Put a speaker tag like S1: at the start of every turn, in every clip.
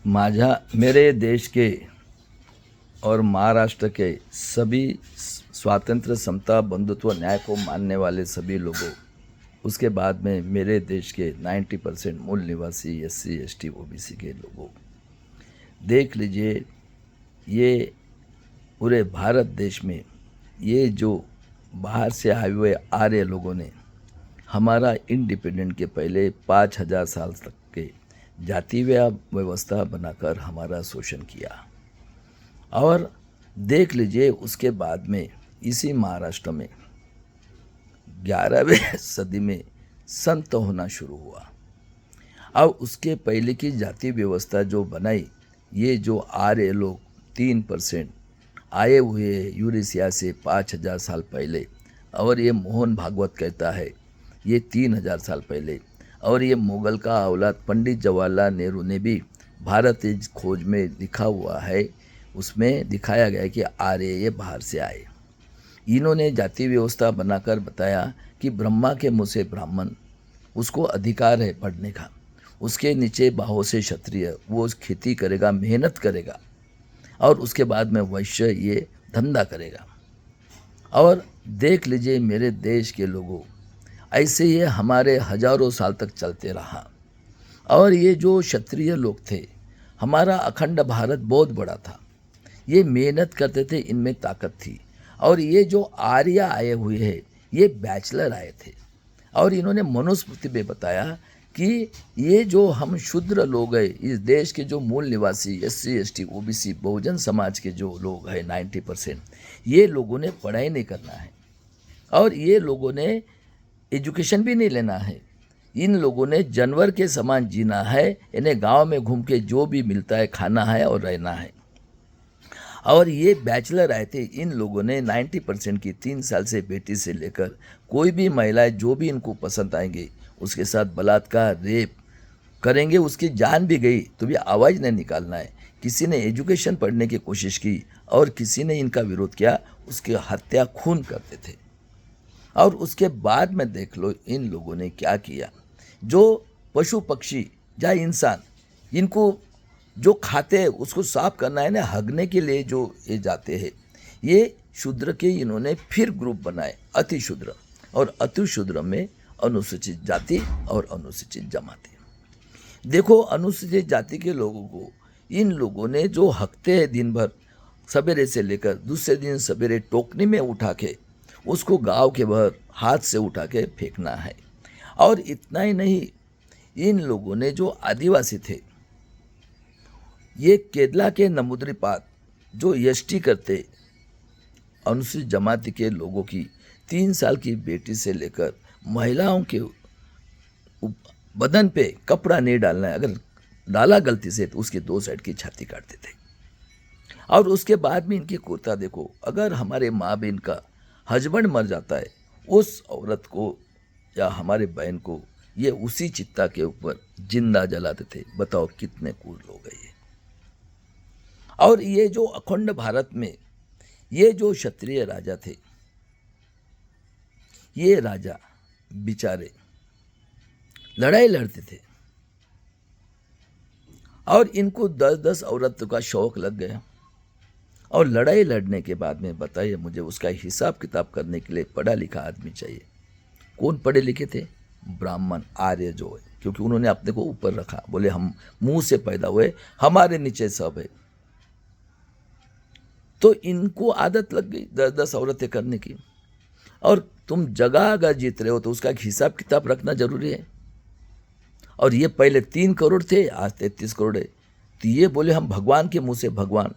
S1: मेरे देश के और महाराष्ट्र के सभी स्वातंत्र्य, समता, बंधुत्व, न्याय को मानने वाले सभी लोगों, उसके बाद में मेरे देश के 90% मूल निवासी SC ST OBC के लोगों, देख लीजिए, ये पूरे भारत देश में ये जो बाहर से आए हुए आर्य लोगों ने हमारा इंडिपेंडेंट के पहले 5000 साल तक के जातीय व्यवस्था बनाकर हमारा शोषण किया। और देख लीजिए, उसके बाद में इसी महाराष्ट्र में 11वीं सदी में संत होना शुरू हुआ। और उसके पहले की जाति व्यवस्था जो बनाई, ये जो आर्य लोग 3% आए हुए यूरेशिया से 5000 साल पहले, और ये मोहन भागवत कहता है ये 3000 साल पहले, और ये मुगल का औलाद पंडित जवाहरलाल नेहरू ने भी भारत की खोज में लिखा हुआ है, उसमें दिखाया गया है कि आर्य ये बाहर से आए। इन्होंने जाति व्यवस्था बनाकर बताया कि ब्रह्मा के मुँह से ब्राह्मण, उसको अधिकार है पढ़ने का, उसके नीचे बाहों से क्षत्रिय, वो खेती करेगा, मेहनत करेगा, और उसके बाद में वैश्य ये धंधा करेगा। और देख लीजिए मेरे देश के लोगों, ऐसे ये हमारे हजारों साल तक चलते रहा। और ये जो क्षत्रिय लोग थे, हमारा अखंड भारत बहुत बड़ा था, ये मेहनत करते थे, इनमें ताकत थी। और ये जो आर्य आए हुए हैं, ये बैचलर आए थे, और इन्होंने मनुस्मृति में बताया कि ये जो हम शूद्र लोग हैं, इस देश के जो मूल निवासी SC ST OBC Bahujan Samaj के जो लोग हैं 90%, ये लोगों ने पढ़ाई नहीं करना है, और ये लोगों ने एजुकेशन भी नहीं लेना है। इन लोगों ने जानवर के समान जीना है, इन्हें गांव में घूम के जो भी मिलता है खाना है और रहना है। और ये बैचलर आए थे, इन लोगों ने 90% की 3 साल से बेटी से लेकर कोई भी महिलाएं जो भी इनको पसंद आएंगे उसके साथ बलात्कार, रेप करेंगे। उसकी जान भी गई तो भी आवाज़ नहीं निकालना है। किसी ने एजुकेशन पढ़ने की कोशिश की और किसी ने इनका विरोध किया, उसकी हत्या खून करते थे। और उसके बाद में देख लो इन लोगों ने क्या किया, जो पशु पक्षी या इंसान, इनको जो खाते हैं उसको साफ करना है ना, हगने के लिए जो ये जाते हैं, ये शूद्र के इन्होंने फिर ग्रुप बनाए, अति शूद्र, और अति शूद्र में अनुसूचित जाति और अनुसूचित जमाती। देखो, अनुसूचित जाति के लोगों को इन लोगों ने जो हकते हैं दिन भर, सवेरे से लेकर दूसरे दिन सवेरे टोकनी में उठा के उसको गांव के बाहर हाथ से उठा के फेंकना है। और इतना ही नहीं, इन लोगों ने जो आदिवासी थे, ये केरला के नमुद्री पात जो ST करते, अनुसूचित जमाती के लोगों की 3 साल की बेटी से लेकर महिलाओं के बदन पे कपड़ा नहीं डालना है, अगर डाला गलती से तो उसके 2 साइड की छाती काटते थे। और उसके बाद में इनकी क्रूरता देखो, अगर हमारे माँ बहन का हस्बैंड मर जाता है, उस औरत को या हमारे बहन को ये उसी चिता के ऊपर जिंदा जलाते थे। बताओ कितने क्रूर लोग हैं ये। और ये जो अखंड भारत में ये जो क्षत्रिय राजा थे, ये राजा बेचारे लड़ाई लड़ते थे, और इनको 10-10 औरतों का शौक लग गया। और लड़ाई लड़ने के बाद में बताइए मुझे, उसका हिसाब किताब करने के लिए पढ़ा लिखा आदमी चाहिए। कौन पढ़े लिखे थे? ब्राह्मण, आर्य जो है, क्योंकि उन्होंने अपने को ऊपर रखा, बोले हम मुंह से पैदा हुए, हमारे नीचे सब है। तो इनको आदत लग गई 10-10 औरतें करने की। और तुम जगह अगर जीत रहे हो तो उसका हिसाब किताब रखना जरूरी है। और ये पहले 3 करोड़ थे, आज 33 करोड़ है। तो ये बोले हम भगवान के मुंह से भगवान,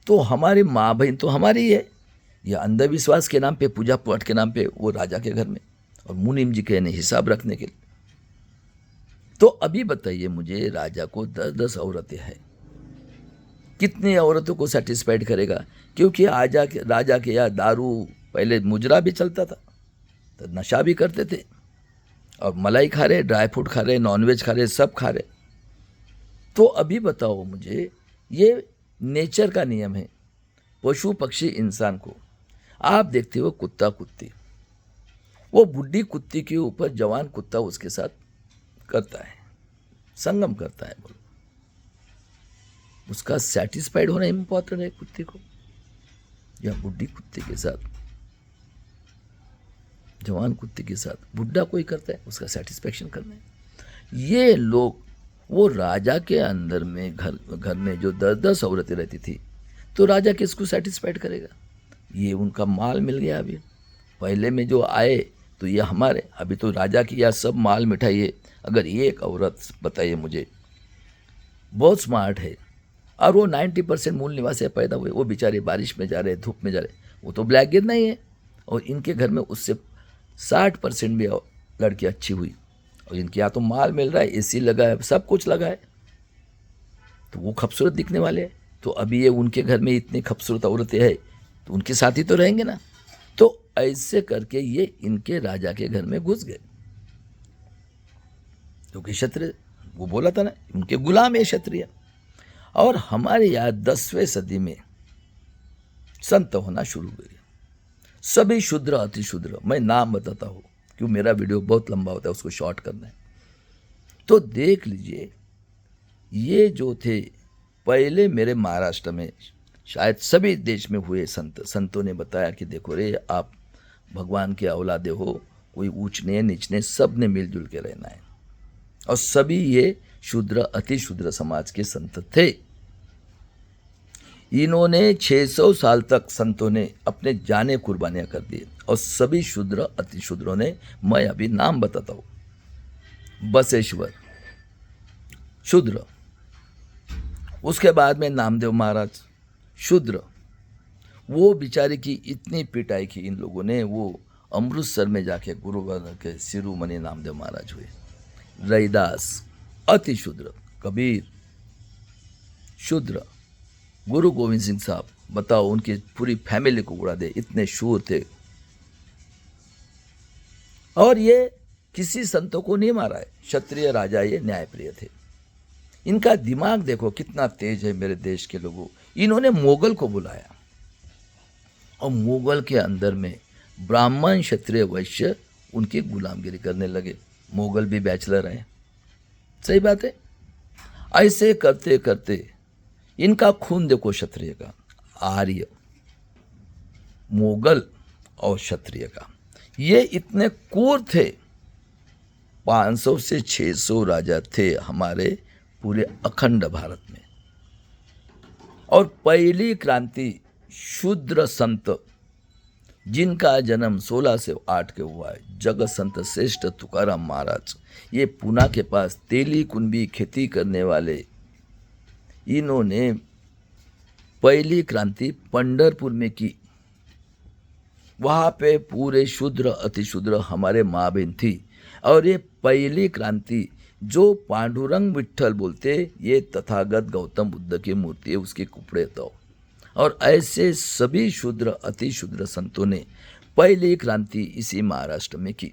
S1: तो हमारी माँ बहन तो हमारी ही है। ये अंधविश्वास के नाम पे, पूजा पाठ के नाम पे वो राजा के घर में, और मुनीम जी के ने हिसाब रखने के लिए। तो अभी बताइए मुझे, राजा को 10-10 औरतें हैं, कितनी औरतों को सेटिस्फाइड करेगा? क्योंकि राजा के यहाँ दारू, पहले मुजरा भी चलता था, तो नशा भी करते थे, और मलाई खा रहे, ड्राई फ्रूट खा रहे, नॉनवेज खा रहे, सब खा रहे। तो अभी बताओ मुझे, ये नेचर का नियम है, पशु पक्षी इंसान को। आप देखते हो कुत्ता कुत्ती, वो बुढ़ी कुत्ती के ऊपर जवान कुत्ता उसके साथ करता है, संगम करता है। बोलो, उसका सेटिस्फाइड होना इम्पोर्टेंट है कुत्ते को, या बुढ़ी कुत्ते के साथ, जवान कुत्ते के साथ बुढ़ा कोई करता है, उसका सेटिस्फेक्शन करना है। ये लोग, वो राजा के अंदर में घर में जो 10-10 औरतें रहती थी, तो राजा किसको सेटिस्फाइड करेगा? ये उनका माल मिल गया। अभी पहले में जो आए तो ये हमारे, अभी तो राजा की यह सब माल मिठाई है। अगर ये एक औरत बताइए मुझे, बहुत स्मार्ट है, और वो 90% मूल निवासी से पैदा हुए, वो बेचारे बारिश में जा रहे, धूप में जा रहे, वो तो ब्लैक गिर नहीं है, और इनके घर में उससे 60% भी लड़की अच्छी हुई, और इनके यहाँ तो माल मिल रहा है, एसी लगा है, सब कुछ लगा है, तो वो खूबसूरत दिखने वाले हैं। तो अभी ये उनके घर में इतनी खूबसूरत औरतें हैं, तो उनके साथ ही तो रहेंगे ना। तो ऐसे करके ये इनके राजा के घर में घुस गए, क्योंकि क्षत्रिय, वो बोला था ना, उनके गुलाम है क्षत्रिय। और हमारे यहाँ 10वीं सदी में संत होना शुरू हुए, सभी शूद्र अति शूद्र। मैं नाम बताता हूँ, क्यों मेरा वीडियो बहुत लंबा होता है, उसको शॉर्ट करना है। तो देख लीजिए, ये जो थे पहले मेरे महाराष्ट्र में, शायद सभी देश में हुए संतों ने बताया कि देखो रे, आप भगवान के औलादे हो, कोई ऊंच नहीं नीच नहीं, सब ने मिलजुल के रहना है। और सभी ये शूद्र अति शूद्र समाज के संत थे। इन्होंने 600 साल तक संतों ने अपने जाने कुर्बानियां कर दी, और सभी शूद्र अति शूद्रों ने, मैं अभी नाम बताता हूँ, बसेश्वर शूद्र, उसके बाद में नामदेव महाराज शूद्र। वो बेचारे की इतनी पिटाई की इन लोगों ने, वो अमृतसर में जाके गुरु के शिरोमणि नामदेव महाराज हुए। रैदास अति शूद्र, कबीर शूद्र, गुरु गोविंद सिंह साहब, बताओ उनकी पूरी फैमिली को उड़ा दे, इतने शूर थे। और ये किसी संतों को नहीं मारा है, क्षत्रिय राजा ये न्यायप्रिय थे। इनका दिमाग देखो कितना तेज है मेरे देश के लोगों। इन्होंने मोगल को बुलाया, और मोगल के अंदर में ब्राह्मण क्षत्रिय वैश्य उनकी गुलामगिरी करने लगे। मोगल भी बैचलर हैं, सही बात है। ऐसे करते करते इनका खून देखो क्षत्रिय का, आर्य, मोगल और क्षत्रिय का, ये इतने क्रूर थे। 500 से 600 राजा थे हमारे पूरे अखंड भारत में। और पहली क्रांति शूद्र संत, जिनका जन्म 16 से 8 के हुआ है, जगत संत श्रेष्ठ तुकाराम महाराज, ये पूना के पास तेली कुंभी खेती करने वाले, इन्होंने पहली क्रांति पंढरपुर में की। वहाँ पे पूरे शूद्र अति शूद्र हमारे माँ बहन थी। और ये पहली क्रांति जो पांडुरंग विठल बोलते, ये तथागत गौतम बुद्ध की मूर्ति है, उसके कुपड़े तो। और ऐसे सभी शूद्र अति शूद्र संतों ने पहली क्रांति इसी महाराष्ट्र में की,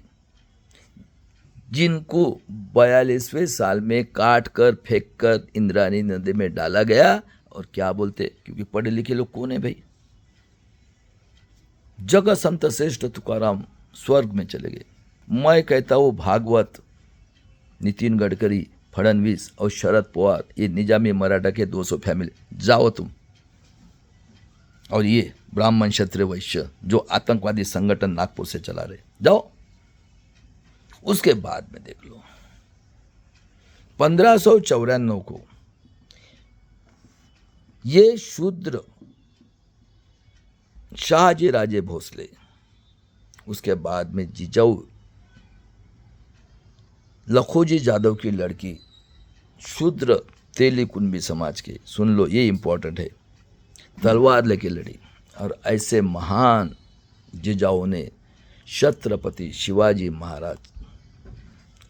S1: जिनको 42वें साल में काट कर फेंक कर इंद्रायणी नदी में डाला गया। और क्या बोलते, क्योंकि पढ़े लिखे लोग कौन है भाई, जगत संत श्रेष्ठ तुकाराम स्वर्ग में चले गए। मैं कहता हूँ भागवत, नितिन गडकरी, फडणवीस और शरद पवार, ये निजामी मराठा के 200 फैमिली, जाओ तुम। और ये ब्राह्मण क्षत्रिय वैश्य जो आतंकवादी संगठन नागपुर से चला रहे, जाओ। उसके बाद में देख लो, 1594 को ये शूद्र शाहजी राजे भोसले, उसके बाद में जिजाऊ लखोजी जादव की लड़की, शूद्र तेली कुंभी समाज के, सुन लो ये इंपॉर्टेंट है, तलवार लेके लड़ी। और ऐसे महान जिजाओं ने छत्रपति शिवाजी महाराज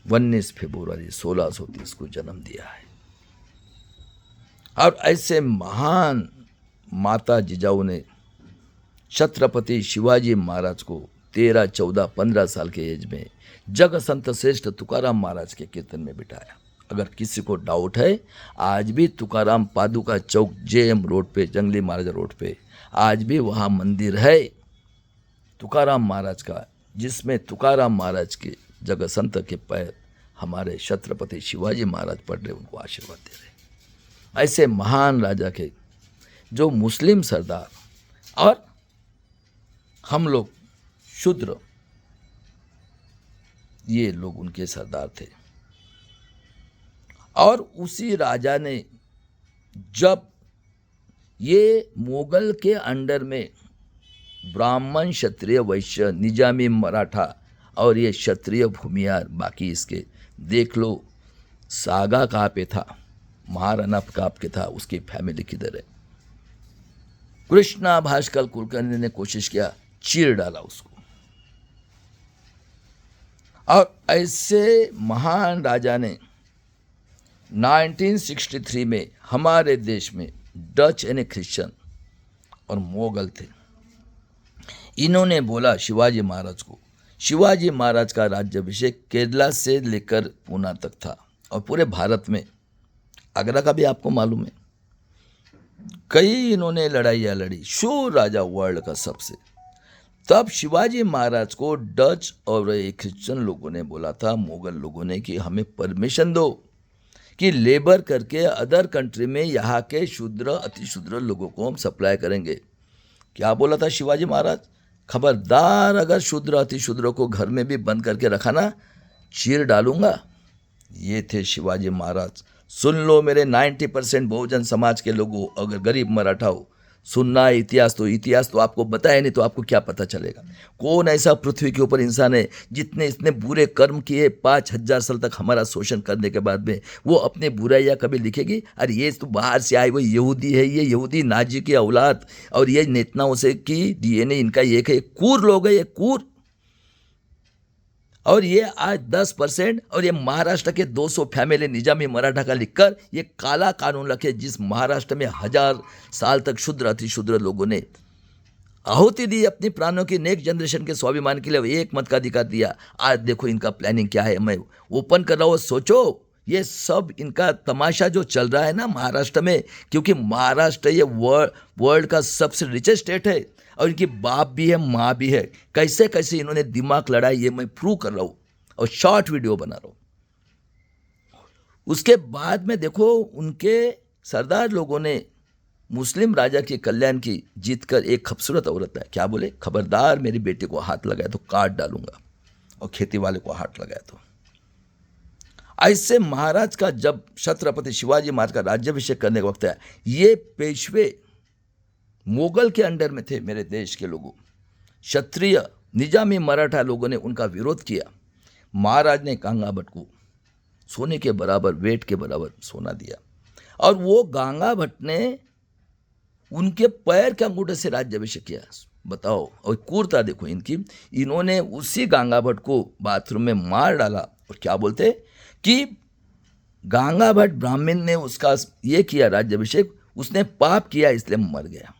S1: 19 फरवरी 1630 को जन्म दिया है। और ऐसे महान माता जिजाऊ ने छत्रपति शिवाजी महाराज को 13, 14, 15 साल के एज में जग संत श्रेष्ठ तुकाराम महाराज के कीर्तन में बिठाया। अगर किसी को डाउट है, आज भी तुकाराम पादुका चौक जेएम रोड पे, जंगली महाराज रोड पे, आज भी वहाँ मंदिर है तुकाराम महाराज का, जिसमें तुकाराम महाराज के जगत संत के पैर हमारे छत्रपति शिवाजी महाराज पढ़ रहे, उनको आशीर्वाद दे रहे। ऐसे महान राजा के जो मुस्लिम सरदार और हम लोग शूद्र, ये लोग उनके सरदार थे। और उसी राजा ने जब ये मुगल के अंडर में ब्राह्मण, क्षत्रिय, वैश्य, निजामी, मराठा और ये क्षत्रिय भूमियार, बाकी इसके देख लो, सागा कहाँ पे था, महाराणा प्रताप के था, उसकी फैमिली किधर है। कृष्णा भास्कर कुलकर्णी ने कोशिश किया, चीर डाला उसको। और ऐसे महान राजा ने 1963 में हमारे देश में डच यानी क्रिश्चियन और मोगल थे, इन्होंने बोला शिवाजी महाराज को, शिवाजी महाराज का राज्याभिषेक केरला से लेकर पूना तक था और पूरे भारत में, आगरा का भी आपको मालूम है, कई इन्होंने लड़ाइयाँ लड़ी, शूर राजा वर्ल्ड का सबसे। तब शिवाजी महाराज को डच और क्रिश्चियन लोगों ने बोला था, मुगल लोगों ने, कि हमें परमिशन दो कि लेबर करके अदर कंट्री में यहाँ के शूद्र अति शूद्र लोगों को हम सप्लाई करेंगे। क्या बोला था शिवाजी महाराज? खबरदार अगर शूद्र अति शूद्र को घर में भी बंद करके रखा ना, चीर डालूंगा। ये थे शिवाजी महाराज। सुन लो मेरे 90% बहुजन समाज के लोगों, अगर गरीब मराठा हो, सुनना है इतिहास तो आपको बताया नहीं तो आपको क्या पता चलेगा। कौन ऐसा पृथ्वी के ऊपर इंसान है जितने इसने बुरे कर्म किए 5000 साल तक हमारा शोषण करने के बाद में, वो अपने बुराइयाँ कभी लिखेगी? अरे ये तो बाहर से आए वो यहूदी है, ये यहूदी नाजी की औलाद, और ये नेतनाओं से की DNA इनका एक है, कूर लोग है ये, कूर। और ये आज 10% और ये महाराष्ट्र के 200 फैमिली निजामी मराठा का लिखकर ये काला कानून रखे, जिस महाराष्ट्र में 1000 साल तक शूद्र अति शूद्र लोगों ने आहुति दी अपनी प्राणों की, नेक्स्ट जनरेशन के स्वाभिमान के लिए एक मत का अधिकार दिया। आज देखो इनका प्लानिंग क्या है, मैं ओपन कर रहा हूँ, सोचो। ये सब इनका तमाशा जो चल रहा है ना महाराष्ट्र में, क्योंकि महाराष्ट्र ये वर्ल्ड का सबसे रिचेस्ट स्टेट है और इनकी बाप भी है, माँ भी है। कैसे कैसे इन्होंने दिमाग लड़ाई, ये मैं प्रूव कर रहा हूँ और शॉर्ट वीडियो बना रहा हूँ। उसके बाद में देखो उनके सरदार लोगों ने मुस्लिम राजा के कल्याण की जीत कर एक खूबसूरत औरत है, क्या बोले, खबरदार मेरी बेटी को हाथ लगाया तो काट डालूंगा, और खेती वाले को हाथ लगाया तो। ऐसे महाराज का जब छत्रपति शिवाजी महाराज का राज्याभिषेक करने का वक्त है, ये पेशवे मुगल के अंडर में थे मेरे देश के लोगों, क्षत्रिय निजामी मराठा लोगों ने उनका विरोध किया। महाराज ने गंगा भट्ट को सोने के बराबर, वेट के बराबर सोना दिया, और वो गंगा भट्ट ने उनके पैर के अंगूठे से राज्याभिषेक किया। बताओ, और क्रूरता देखो इनकी। इन्होंने उसी गंगा भट्ट को बाथरूम में मार डाला, और क्या बोलते कि गंगा भट्ट ब्राह्मण ने उसका ये किया राज्याभिषेक, उसने पाप किया इसलिए मर गया।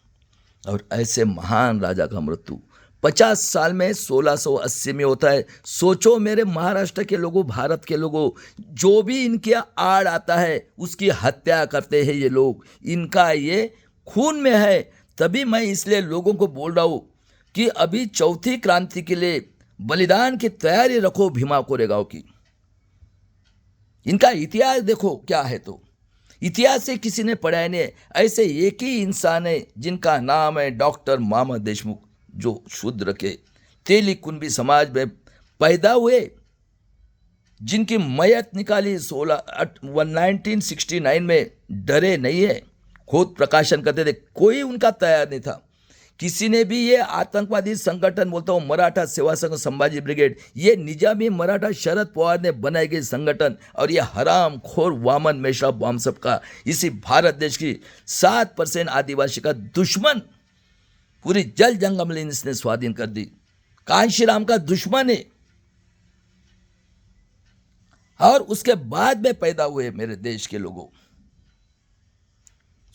S1: और ऐसे महान राजा का मृत्यु 50 साल में 1680 में होता है। सोचो मेरे महाराष्ट्र के लोगों, भारत के लोगों, जो भी इनके आड़ आता है उसकी हत्या करते हैं ये लोग, इनका ये खून में है। तभी मैं इसलिए लोगों को बोल रहा हूँ कि अभी चौथी क्रांति के लिए बलिदान की तैयारी रखो भीमा कोरेगांव की। इनका इतिहास देखो क्या है, तो इतिहास से किसी ने पढ़ाया नहीं है। ऐसे एक ही इंसान है जिनका नाम है डॉक्टर मोहम्मद देशमुख, जो शूद्र के तेली कुंबी समाज में पैदा हुए, जिनकी मैयत निकाली 1969 में, डरे नहीं है, खुद प्रकाशन करते थे, कोई उनका तैयार नहीं था। किसी ने भी ये आतंकवादी संगठन, बोलता हूँ मराठा सेवा संघ संभाजी ब्रिगेड, ये निजामी मराठा शरद पवार ने बनाई गई संगठन, और ये हराम खोर वामन मेश्राम बम सबका इसी भारत देश की 7% आदिवासी का दुश्मन, पूरी जल जंगल इसने स्वाधीन कर दी, कांशीराम का दुश्मन है। और उसके बाद में पैदा हुए मेरे देश के लोगों,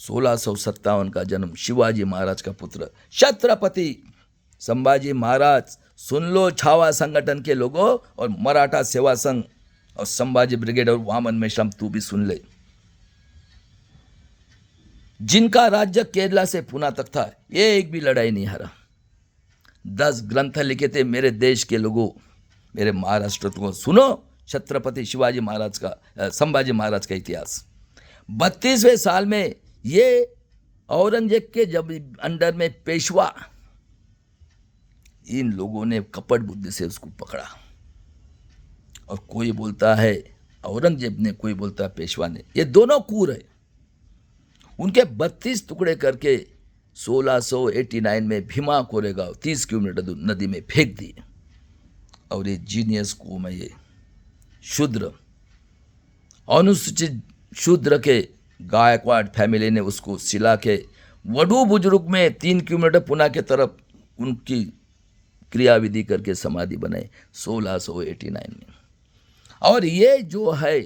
S1: 1657 का जन्म, शिवाजी महाराज का पुत्र छत्रपति संभाजी महाराज। सुन लो छावा संगठन के लोगों, और मराठा सेवा संघ और संभाजी ब्रिगेड और वामन मेश्राम, तू भी सुन ले, जिनका राज्य केरला से पूना तक था, ये एक भी लड़ाई नहीं हारा। 10 ग्रंथ लिखे थे मेरे देश के लोगों, मेरे महाराष्ट्र को सुनो छत्रपति शिवाजी महाराज का, संभाजी महाराज का इतिहास। 32वें साल में ये औरंगजेब के जब अंडर में पेशवा, इन लोगों ने कपट बुद्धि से उसको पकड़ा। और कोई बोलता है औरंगजेब ने, कोई बोलता है पेशवा ने, ये दोनों कूर है। उनके 32 टुकड़े करके 1689 में भीमा कोरेगांव 30 किलोमीटर दूर नदी में फेंक दिए। और ये जीनियस को में ये शूद्र, अनुसूचित शूद्र के गायकवाड़ फैमिली ने उसको सिला के वडू बुजुर्ग में 3 किलोमीटर पुणे के तरफ उनकी क्रियाविधि करके समाधि बनाई 1689 में। और ये जो है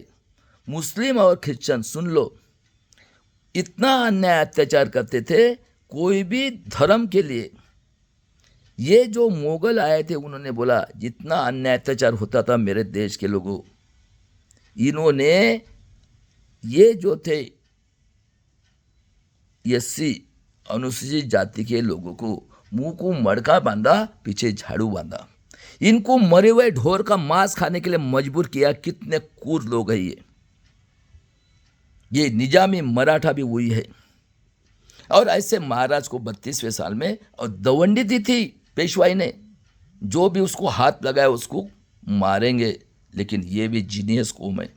S1: मुस्लिम और क्रिश्चियन, सुन लो, इतना अन्याय अत्याचार करते थे कोई भी धर्म के लिए। ये जो मुगल आए थे उन्होंने बोला जितना अन्याय अत्याचार होता था मेरे देश के लोगों, इन्होंने ये जो थे एससी अनुसूचित जाति के लोगों को मुंह को मड़का बांधा, पीछे झाड़ू बांधा, इनको मरे हुए ढोर का मांस खाने के लिए मजबूर किया। कितने क्रूर लोग हैं ये निजामी मराठा भी वही है। और ऐसे महाराज को 32वें साल में और दवंडी दी थी पेशवाई ने, जो भी उसको हाथ लगाया उसको मारेंगे। लेकिन ये भी जीनियस कौम है।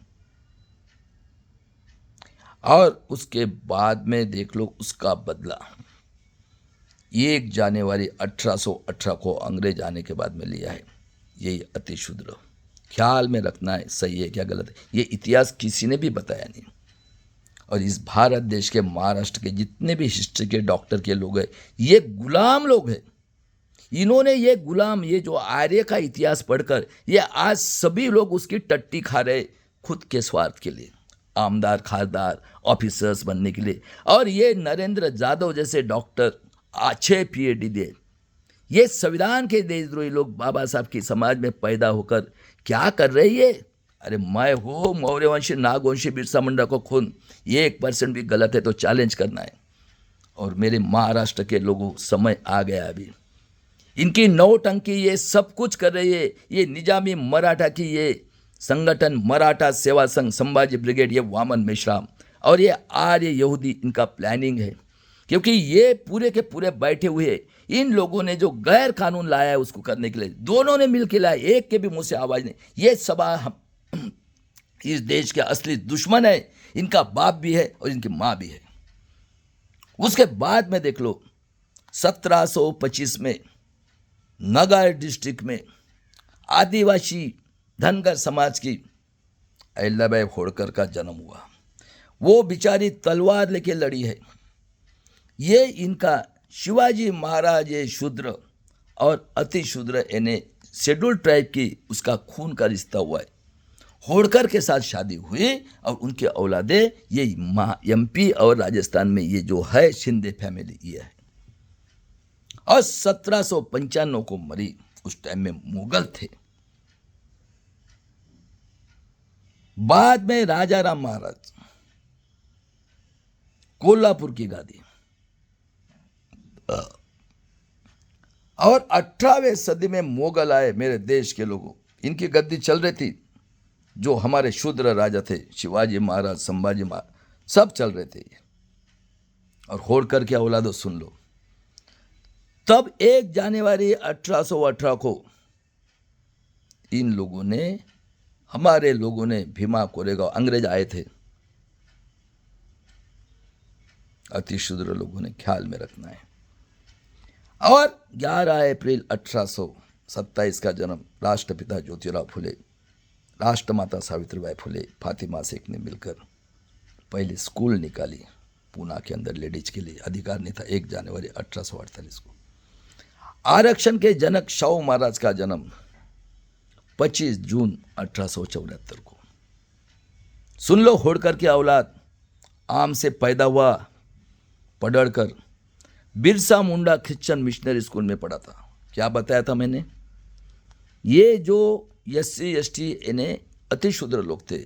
S1: और उसके बाद में देख लो उसका बदला 1 जनवरी 1818 को अंग्रेज आने के बाद में लिया है। यही अति शूद्र, ख्याल में रखना है, सही है क्या गलत है, ये इतिहास किसी ने भी बताया नहीं। और इस भारत देश के महाराष्ट्र के जितने भी हिस्ट्री के डॉक्टर के लोग हैं, ये गुलाम लोग हैं। इन्होंने ये गुलाम, ये जो आर्य का इतिहास पढ़कर ये आज सभी लोग उसकी टट्टी खा रहे खुद के स्वार्थ के लिए, आमदार खासदार ऑफिसर्स बनने के लिए। और ये नरेंद्र जादव जैसे डॉक्टर अच्छे पीएचडी दे, ये संविधान के देशद्रोही लोग बाबा साहब की समाज में पैदा होकर क्या कर रहे हैं। अरे मैं हो मौर्यवंशी नागवंशी बिरसा मुंडा को खून 1% भी गलत है तो चैलेंज करना है। और मेरे महाराष्ट्र के लोगों, समय आ गया अभी, इनकी नौटंकी ये सब कुछ कर रही है। ये निजामी मराठा की ये संगठन मराठा सेवा संघ, संभाजी ब्रिगेड, ये वामन मेश्राम और ये आर्य यहूदी, इनका प्लानिंग है। क्योंकि ये पूरे के पूरे बैठे हुए इन लोगों ने जो गैर कानून लाया है उसको करने के लिए दोनों ने मिलकर लाया, एक के भी मुंह से आवाज नहीं। ये सभा इस देश के असली दुश्मन है, इनका बाप भी है और इनकी माँ भी है। उसके बाद में देख लो 1725 में नगर डिस्ट्रिक्ट में आदिवासी धनगर समाज की अहिल्याबाई होळकर का जन्म हुआ। वो बेचारी तलवार लेके लड़ी है। ये इनका शिवाजी महाराज ये शूद्र और अति शूद्र यानी शेड्यूल ट्राइब की उसका खून का रिश्ता हुआ है। होळकर के साथ शादी हुई और उनके औलादे ये एमपी और राजस्थान में ये जो है शिंदे फैमिली ये है। और 1795 को मरी, उस टाइम में मुगल थे। बाद में राजा राम महाराज कोल्हापुर की गादी। और 18वें सदी में मुगल आए मेरे देश के लोगों, इनकी गद्दी चल रही थी। जो हमारे शूद्र राजा थे शिवाजी महाराज, संभाजी महाराज, सब चल रहे थे। और होळकर के औलादों सुन लो, तब 1 जनवरी 1818 को इन लोगों ने, हमारे लोगों ने भीमा कोरेगांव, अंग्रेज आए थे, अति शूद्र लोगों ने ख्याल में रखना है। और 11 अप्रैल 1827 का जन्म राष्ट्रपिता ज्योतिराव फुले, राष्ट्रमाता सावित्रीबाई फुले, फातिमा शेख ने मिलकर पहले स्कूल निकाली पूना के अंदर लेडीज के लिए, अधिकार नहीं था। 1 जनवरी 1848 को आरक्षण के जनक शाहू महाराज का जन्म 25 जून 1874 को। सुन लो, होळकर की औलाद आम से पैदा हुआ, पढ़कर Birsa Munda Christian missionary school में पढ़ा था। क्या बताया था मैंने, ये जो एससी एसटी यानी अति शूद्र लोग थे,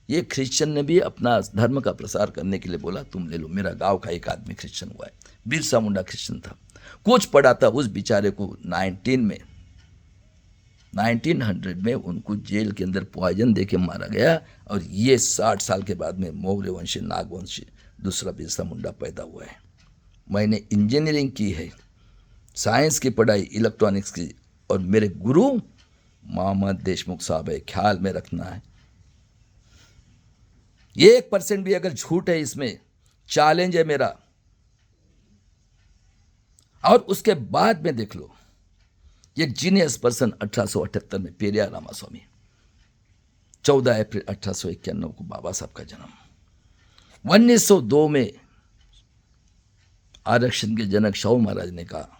S1: ये क्रिश्चियन ने भी अपना धर्म का प्रसार करने के लिए बोला तुम ले लो। मेरा गांव का एक आदमी क्रिश्चियन हुआ है, बिरसा मुंडा क्रिश्चियन था, कुछ पढ़ा था उस बेचारे को 19 में 1900 में उनको जेल के अंदर पॉइजन दे के मारा गया, और ये 60 साल के बाद में मौर्य वंशी नागवंशी दूसरा बिरसा मुंडा पैदा हुआ है। मैंने इंजीनियरिंग की है, साइंस की पढ़ाई इलेक्ट्रॉनिक्स की, और मेरे गुरु मोहम्मद देशमुख साहब है, ख्याल में रखना है। 1% भी अगर झूठ है इसमें, चैलेंज है मेरा। और उसके बाद में देख लो, एक जीनियस पर्सन 1878 में पेरियार रामास्वामी, 14 अप्रैल 1891 को बाबा साहब का जन्म। 1902 में आरक्षण के जनक शाहू महाराज ने कहा,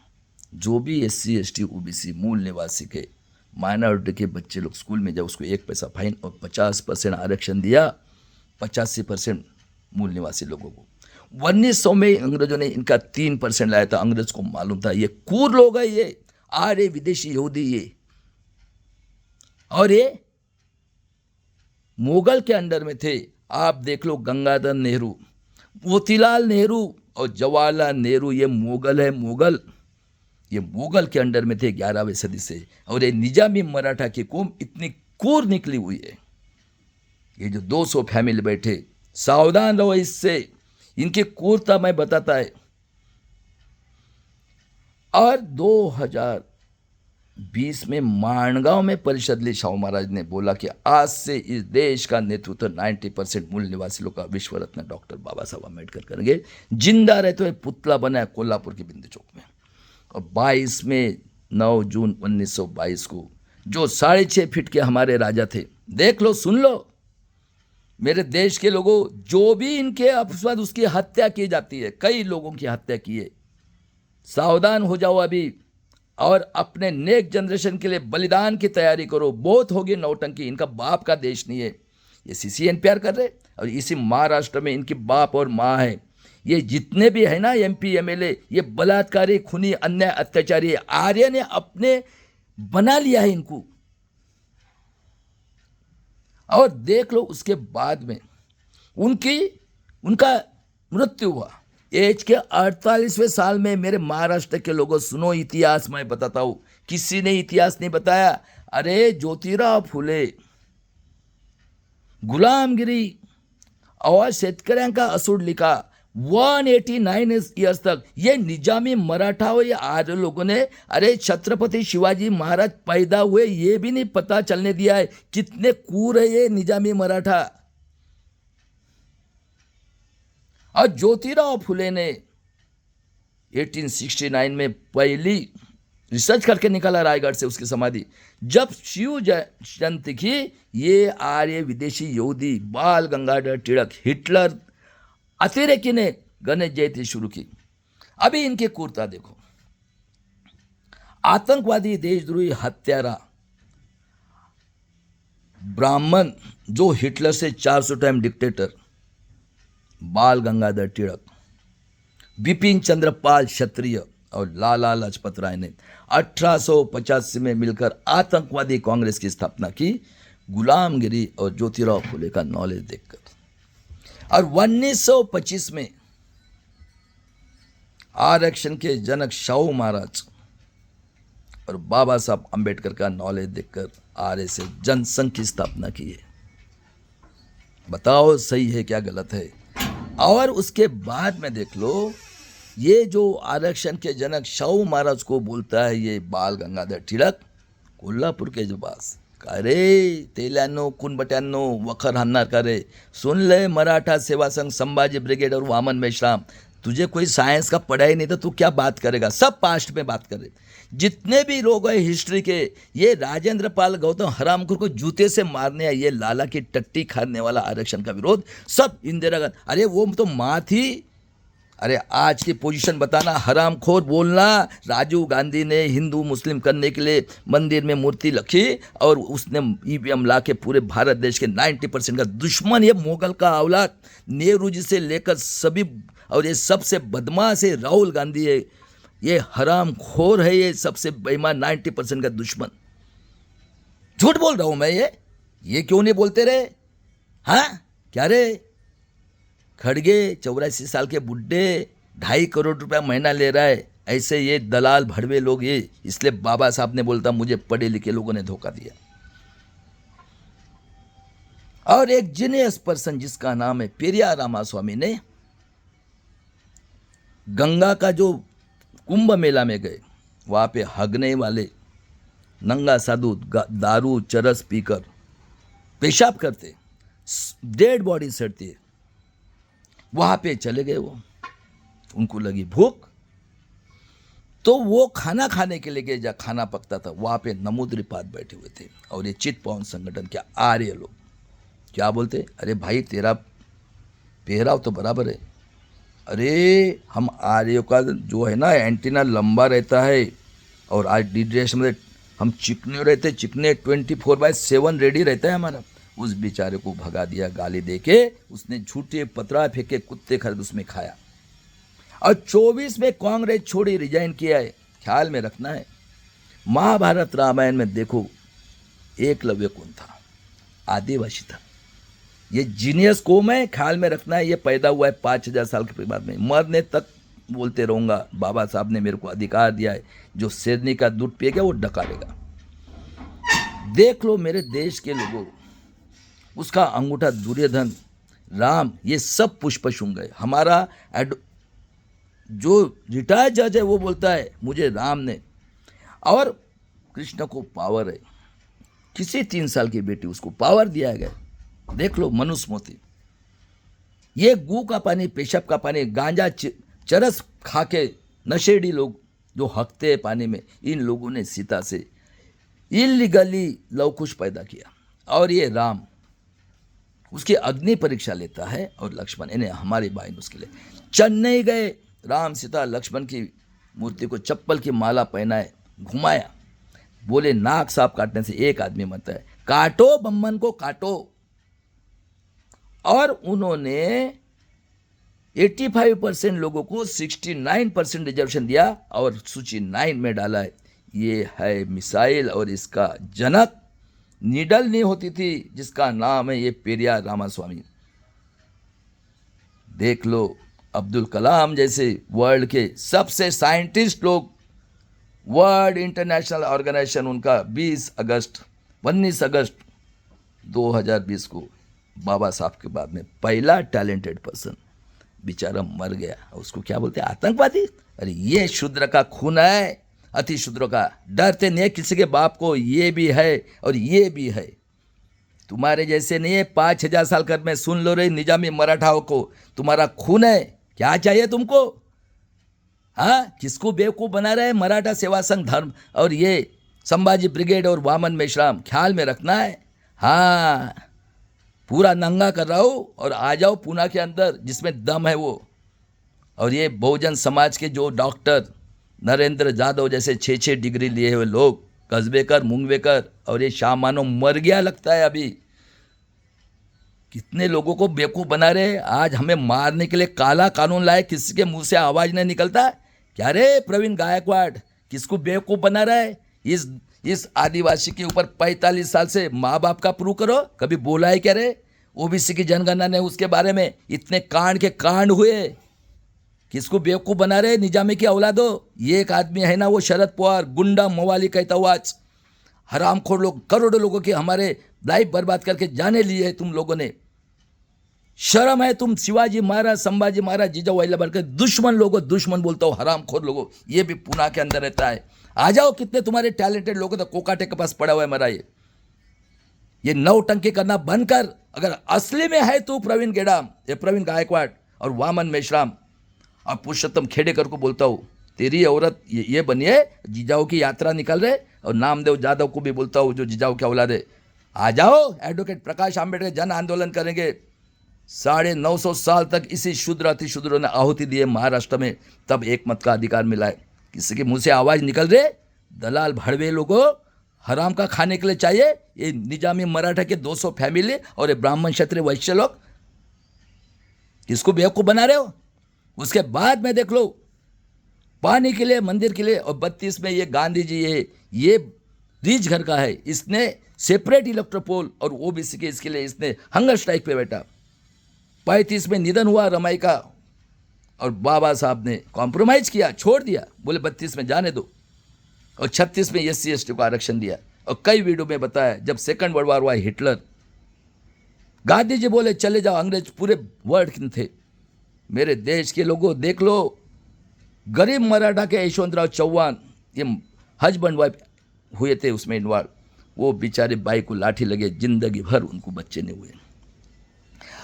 S1: जो भी SC ST OBC मूल निवासी के माइनॉरिटी के बच्चे लोग स्कूल में जाए उसको 1 पैसा फाइन और 50% आरक्षण दिया, 85% मूल निवासी लोगों को। 1900 में अंग्रेजों ने इनका 3% लाया था। अंग्रेज को मालूम था ये कूर लोग है, ये आर्य विदेशी यहूदी ये, और ये मुगल के अंडर में थे। आप देख लो, गंगाधर नेहरू, मोतीलाल नेहरू और जवाहरलाल नेहरू, ये मुगल है, मुगल, ये मुगल के अंडर में थे 11वीं सदी से। और ये निजामी मराठा की कौम इतनी कूर निकली हुई है। ये जो 200 फैमिली बैठे, सावधान रहो इससे, इनकी क्रूरता मैं बताता है। और 2020 में माणगांव में परिषद ली, शाहू महाराज ने बोला कि आज से इस देश का नेतृत्व 90% मूल निवासी लोग का विश्व रत्न डॉक्टर बाबा साहब अम्बेडकर करेंगे। जिंदा रहते हुए पुतला बना है कोल्हापुर के बिंदु चौक में। और 22 में 9 जून 1922 को जो 6.5 फीट के हमारे राजा थे, देख लो, सुन लो मेरे देश के लोगों, जो भी इनके अपवाद उसकी हत्या की जाती है, कई लोगों की हत्या की है। सावधान हो जाओ अभी, और अपने नेक्स्ट जनरेशन के लिए बलिदान की तैयारी करो। बहुत होगी नौटंकी, इनका बाप का देश नहीं है। ये CCNPR कर रहे, और इसी महाराष्ट्र में इनकी बाप और माँ है। ये जितने भी है ना MP MLA, ये बलात्कारी, खूनी, अन्याय, अत्याचारी, आर्य ने अपने बना लिया है इनको। और देख लो, उसके बाद में उनका मृत्यु हुआ एज के 48वें साल में। मेरे महाराष्ट्र के लोगों, सुनो इतिहास मैं बताता हूं, किसी ने इतिहास नहीं बताया। अरे ज्योतिराव फुले, गुलामगिरी और शेतकऱ्यांका असूड लिखा। 189 ईयर्स तक ये निजामी मराठा और ये आर्य लोगों ने, अरे छत्रपति शिवाजी महाराज पैदा हुए ये भी नहीं पता चलने दिया है। कितने कूर है ये निजामी मराठा। और ज्योतिराव फुले ने 1869 में पहली रिसर्च करके निकाला रायगढ़ से उसकी समाधि। जब शिव जयंती की, ये आर्य विदेशी यहूदी बाल गंगाधर तिलक, हिटलर अतिरेकी ने गणेश जयंती शुरू की। अभी इनकी क्रूरता देखो। आतंकवादी, देशद्रोही, हत्यारा, ब्राह्मण, जो हिटलर से 400 टाइम डिक्टेटर, बाल गंगाधर तिलक, बिपिन चंद्र पाल क्षत्रिय और लाला लाजपत राय ने 1885 में मिलकर आतंकवादी कांग्रेस की स्थापना की, गुलामगिरी और ज्योतिराव फुले का नॉलेज देखकर। और 1925 में आरक्षण के जनक शाहू महाराज और बाबा साहब अम्बेडकर का नॉलेज देखकर आर्य से जनसंघ की स्थापना की है। बताओ सही है क्या गलत है। और उसके बाद में देख लो, ये जो आरक्षण के जनक शाहू महाराज को बोलता है ये बाल गंगाधर तिलक, कोल्हापुर के जो पास, अरे तेल्यानो कुनबट्यांनो वखर हाणणार का रे, सुन ले मराठा सेवा संघ, संभाजी ब्रिगेड और वामन मेश्राम। तुझे कोई साइंस का पढ़ाई नहीं तो तू क्या बात करेगा, सब पास्ट में बात करे। जितने भी लोग हैं हिस्ट्री के, ये राजेंद्र पाल गौतम हरामखोर को जूते से मारने है, ये लाला की टट्टी खाने वाला आरक्षण का विरोध, सब इंदिरा गांधी। अरे वो तो माँ थी। अरे आज की पोजीशन बताना, हरामखोर बोलना। राजीव गांधी ने हिंदू मुस्लिम करने के लिए मंदिर में मूर्ति रखी और उसने EVM ला के पूरे भारत देश के 90% का दुश्मन, ये मुगल का औलाद, नेहरू जी से लेकर सभी, और ये सबसे बदमाश है राहुल गांधी है, ये हरामखोर है, ये सबसे बेईमान 90% का दुश्मन। झूठ बोल रहा हूं मैं, ये क्यों नहीं बोलते रे? हाँ क्या रे? खड़गे 84 साल के बुढ़े 2.5 करोड़ रुपया महीना ले रहा है, ऐसे ये दलाल भड़वे लोग, ये इसलिए बाबा साहब ने बोलता मुझे पढ़े लिखे लोगों ने धोखा दिया। और एक जीनियस पर्सन जिसका नाम है पेरियार रामास्वामी ने गंगा का जो कुंभ मेला में गए, वहाँ पे हगने वाले नंगा साधु दारू चरस पीकर पेशाब करते, डेड बॉडी सड़ती है, वहाँ पे चले गए। वो उनको लगी भूख, तो वो खाना खाने के लिए गए, जहाँ खाना पकता था वहाँ पे नमूद्रिपाद बैठे हुए थे। और ये चितपावन संगठन के आर्य लोग क्या बोलते, अरे भाई तेरा पहराव तो बराबर है, अरे हम आर्यों का जो है ना एंटीना लंबा रहता है, और आज ड्रेस में हम चिकने रहते, चिकने 24/7 रेडी रहता है हमारा। उस बेचारे को भगा दिया गाली देके, उसने झूठे पतरा फेंके, कुत्ते खरीद उसमें खाया। और 24 में कांग्रेस छोड़ी, रिजाइन किया है। ख्याल में रखना है, महाभारत रामायण में देखो एकलव्य कौन था, आदिवासी था। ये जीनियस कौम है, ख्याल में रखना है। ये पैदा हुआ है 5000 साल के बाद में, मरने तक बोलते रहूँगा बाबा साहब ने मेरे को अधिकार दिया है, जो शेरनी का दूध पिएगा वो डकारेगा। देख लो मेरे देश के लोगों, उसका अंगूठा दुर्योधन, राम, ये सब पुष्पशुंग है। हमारा जो रिटायर्ड जज है वो बोलता है मुझे राम ने, और कृष्ण को पावर है, किसी 3 साल की बेटी उसको पावर दिया गया। देख लो मनुस्मृति, ये गू का पानी, पेशाब का पानी, गांजा चरस खा के नशेड़ी लोग जो हकते हैं पानी में, इन लोगों ने सीता से इलीगली लवकुश पैदा किया। और ये राम उसकी अग्नि परीक्षा लेता है, और लक्ष्मण, इन्हें हमारी बहन उसके लिए चेन्नई गए। राम सीता लक्ष्मण की मूर्ति को चप्पल की माला पहनाए, घुमाया, बोले नाक सांप काटने से एक आदमी मरता है, काटो बम्मन को काटो। और उन्होंने 85% लोगों को 69% रिजर्वेशन दिया और सूची 9 में डाला है। ये है मिसाइल, और इसका जनक निडल नहीं होती थी जिसका नाम है ये पेरियार रामास्वामी। देख लो अब्दुल कलाम जैसे वर्ल्ड के सबसे साइंटिस्ट लोग, वर्ल्ड इंटरनेशनल ऑर्गेनाइजेशन उनका 19 अगस्त 2020 को बाबा साहब के बाद में पहला टैलेंटेड पर्सन बेचारा मर गया। उसको क्या बोलते हैं, आतंकवादी। अरे ये शूद्र का खून है, अति शूद्र का, डरते नहीं किसी के बाप को, ये भी है और ये भी है। तुम्हारे जैसे नहीं है 5000 साल कर में सुन लो रे निजामी मराठाओं को, तुम्हारा खून है, क्या चाहिए तुमको? हाँ, किसको बेवकूफ़ बना रहे मराठा सेवा संघ धर्म और ये संभाजी ब्रिगेड और वामन मेश्राम, ख्याल में रखना है। हाँ, पूरा नंगा कर रहा हूँ और आ जाओ पूना के अंदर जिसमें दम है वो। और ये बहुजन समाज के जो डॉक्टर नरेंद्र जाधव जैसे 6 डिग्री लिए हुए लोग, कस्बेकर, मुंगवेकर और ये शाह मानो मर गया लगता है अभी। कितने लोगों को बेवकूफ़ बना रहे, आज हमें मारने के लिए काला कानून लाए, किसी के मुंह से आवाज़ नहीं निकलता। क्या रे प्रवीण गायकवाड़, किसको बेवकूफ़ बना रहा है? इस आदिवासी के ऊपर 45 साल से माँ बाप का प्रूव करो, कभी बोला है क्या रे? ओबीसी की जनगणना ने उसके बारे में इतने कांड के कांड हुए, किसको बेवकूफ़ बना रहे? निजामी की औलादो। ये एक आदमी है ना वो शरद पवार, गुंडा मवाली कहता हुआ, हरामखोर लोग, करोड़ों लोगों की हमारे लाइफ बर्बाद करके जाने लिए है तुम लोगों ने। शर्म है? तुम शिवाजी महाराज, संभाजी महाराज, जीजा वल्लभ के दुश्मन लोगों, दुश्मन बोलता हो, हरामखोर लोगों। ये भी पुणे के अंदर रहता है। आ जाओ, कितने तुम्हारे टैलेंटेड लोगों तो कोकाटे के पास पड़ा हुआ है मरा। ये नौटंकी करना बंद कर। अगर असली में है तू प्रवीण गेडाम, ये प्रवीण गायकवाड़ और वामन मेश्राम और पुरुषोत्तम खेडेकर को बोलता हूँ, तेरी औरत ये बनिए, जीजाओं की यात्रा निकल रहे। और नामदेव जाधव को भी बोलता हूँ जो जीजाओं की औलाद है, आ जाओ, एडवोकेट प्रकाश आंबेडकर जन आंदोलन करेंगे। 950 साल तक इसी शूद्र अति शूद्रों ने आहुति दी है महाराष्ट्र में, तब एक मत का अधिकार मिला है। किसी के मुंह से आवाज़ निकल रहे, दलाल भड़वे लोगों, हराम का खाने के लिए चाहिए। ये निजामी मराठा के 200 फैमिली और ये ब्राह्मण क्षत्रिय वैश्य लोग, किसको बेवकूफ़ बना रहे हो? उसके बाद में देख लो, पानी के लिए, मंदिर के लिए। और 32 में ये गांधी जी ये रीच घर का है, इसने सेपरेट इलेक्ट्रोपोल और ओबीसी के इसके लिए इसने हंगर स्ट्राइक पे बैठा। 35 में निधन हुआ रमाई का और बाबा साहब ने कॉम्प्रोमाइज़ किया, छोड़ दिया, बोले 32 में जाने दो, और 36 में SC/ST को आरक्षण दिया। और कई वीडियो में बताया जब सेकंड वर्ल्ड वार हुआ, हिटलर, गांधी जी बोले चले जाओ, अंग्रेज पूरे वर्ल्ड में थे। मेरे देश के लोगों देख लो, गरीब मराठा के यशवंतराव चौहान, ये हस्बैंड वाइफ हुए थे उसमें इन्वॉल्व, वो बेचारे बाई को लाठी लगे, जिंदगी भर उनको बच्चे नहीं हुए।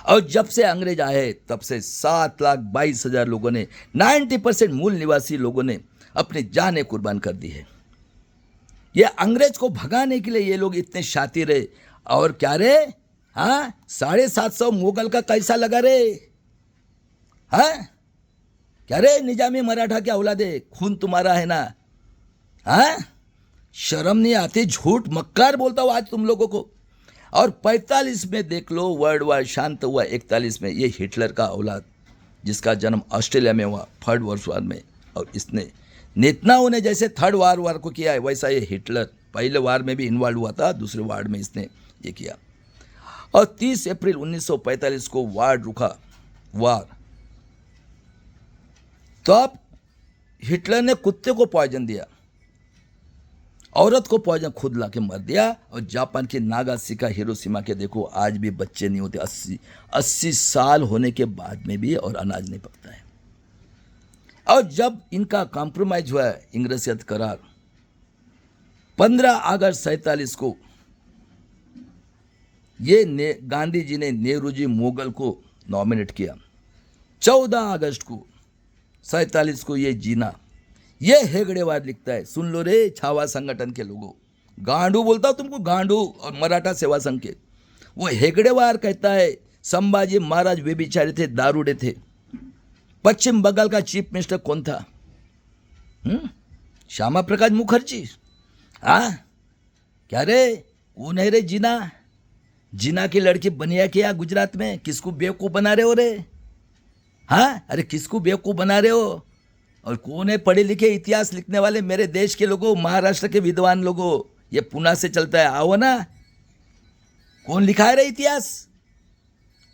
S1: और जब से अंग्रेज आए तब से 7,22,000 लोगों ने, 90% मूल निवासी लोगों ने अपनी जानें कुर्बान कर दी है। ये अंग्रेज को भगाने के लिए ये लोग इतने शातिर है। और क्या रे, हाँ, 750 मुगल का कैसा लगा रे, हाँ, क्या रे निजामी मराठा क्या औलादे, खून तुम्हारा है ना, हाँ, शर्म नहीं आती, झूठ मक्कार बोलता हूँ आज तुम लोगों को। और 45 में देख लो, वर्ल्ड वार शांत हुआ। 41 में ये हिटलर का औलाद, जिसका जन्म ऑस्ट्रेलिया में हुआ थर्ड वर्ल्ड वार में, और इसने नेतन्याहू ने जैसे थर्ड वार को किया है, वैसा ये हिटलर पहले वार में भी इन्वॉल्व हुआ था, दूसरे वार में इसने ये किया। और 30 अप्रैल 1945 को वार रुका, वार। तो अब हिटलर ने कुत्ते को पॉइजन दिया, औरत को पॉइजन खुद लाके मर दिया। और जापान के नागासाकी, हिरोशिमा के देखो आज भी बच्चे नहीं होते, 80 साल होने के बाद में भी, और अनाज नहीं पकता है। और जब इनका कॉम्प्रोमाइज हुआ है, इंग्रसियत करार, 15 अगस्त 47 को ये गांधी जी ने नेहरू जी मोगल को नॉमिनेट किया। 14 अगस्त को 47 को ये जीना, ये हेगड़ेवार लिखता है, सुन लो रे छावा संगठन के लोगों, गांडू बोलता हूं तुमको, गांडू, और मराठा सेवा संघ के, वो हेगड़ेवार कहता है संभाजी महाराज वे बेचारे थे, दारूडे थे। पश्चिम बंगाल का चीफ मिनिस्टर कौन था? श्यामा प्रकाश मुखर्जी। हाँ, क्या रे, वो नहीं रे जीना, जीना की लड़की बनिया किया गुजरात में, किसको बेवकूफ बना रहे हो रे? हाँ, अरे किसको बेवकूफ बना रहे हो? और कौन है पढ़े लिखे इतिहास लिखने वाले मेरे देश के लोगों, महाराष्ट्र के विद्वान लोगों, ये पुणे से चलता है, आओ ना, कौन लिखा है रे इतिहास?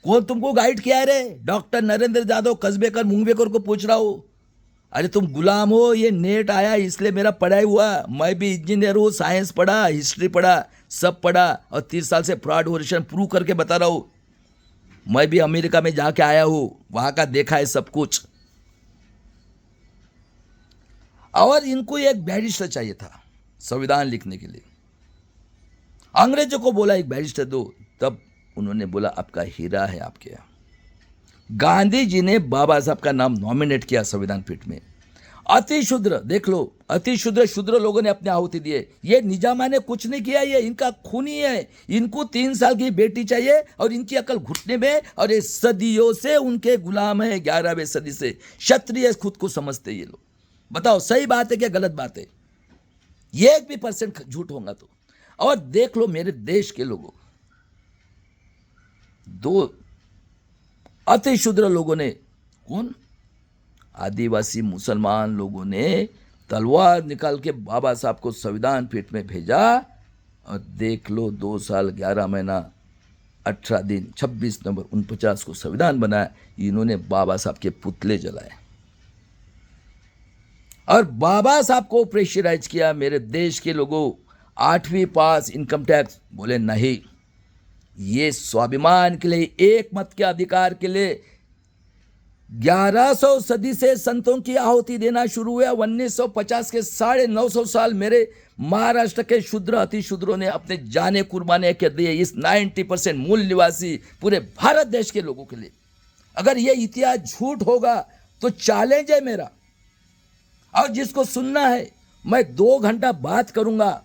S1: कौन तुमको गाइड किया है रे? डॉक्टर नरेंद्र जाधव कस्बेकर मुंगवेकर को पूछ रहा हूँ। अरे तुम गुलाम हो, ये नेट आया इसलिए मेरा पढ़ाई हुआ, मैं भी इंजीनियर हूँ, साइंस पढ़ा, हिस्ट्री पढ़ा, सब पढ़ा, और 30 साल से फ्रॉड ओरिजिन प्रूव करके बता रहा हूँ। मैं भी अमेरिका में जाके आया हूँ, वहाँ का देखा है सब कुछ। और इनको एक बैरिस्टर चाहिए था संविधान लिखने के लिए। अंग्रेजों को बोला एक बैरिस्टर दो, तब उन्होंने बोला आपका हीरा है आपके यहाँ। गांधी जी ने बाबा साहब का नाम नॉमिनेट किया संविधान पीठ में। अति शूद्र, देख लो, अति शूद्र लोगों ने अपने आहुति दिए। ये निजामा ने कुछ नहीं किया, ये इनका खूनी है। इनको 3 साल की बेटी चाहिए और इनकी अकल घुटने में, और ये सदियों से उनके गुलाम है, 11वीं सदी से। क्षत्रिय खुद को समझते ये लोग। बताओ सही बात है क्या गलत बात है? 1% भी झूठ होगा तो। और देख लो मेरे देश के लोगों, 2 अति शूद्र लोगों ने, कौन? आदिवासी मुसलमान लोगों ने तलवार निकाल के बाबा साहब को संविधान पीठ में भेजा। और देख लो 2 साल 11 महीना 18 दिन 26 नवंबर 49 को संविधान बनाया। इन्होंने बाबा साहब के पुतले जलाए और बाबा साहब को प्रेशराइज किया। मेरे देश के लोगों, 8वीं पास, इनकम टैक्स, बोले नहीं, ये स्वाभिमान के लिए, एक मत के अधिकार के लिए 1100 सदी से संतों की आहुति देना शुरू हुआ। 1950 के 950 साल मेरे महाराष्ट्र के शूद्र अति शूद्रों ने अपने जाने कुर्बाने कर दिए इस 90% मूल निवासी पूरे भारत देश के लोगों के लिए। अगर ये इतिहास झूठ होगा तो चैलेंज है मेरा, और जिसको सुनना है मैं 2 घंटा बात करूंगा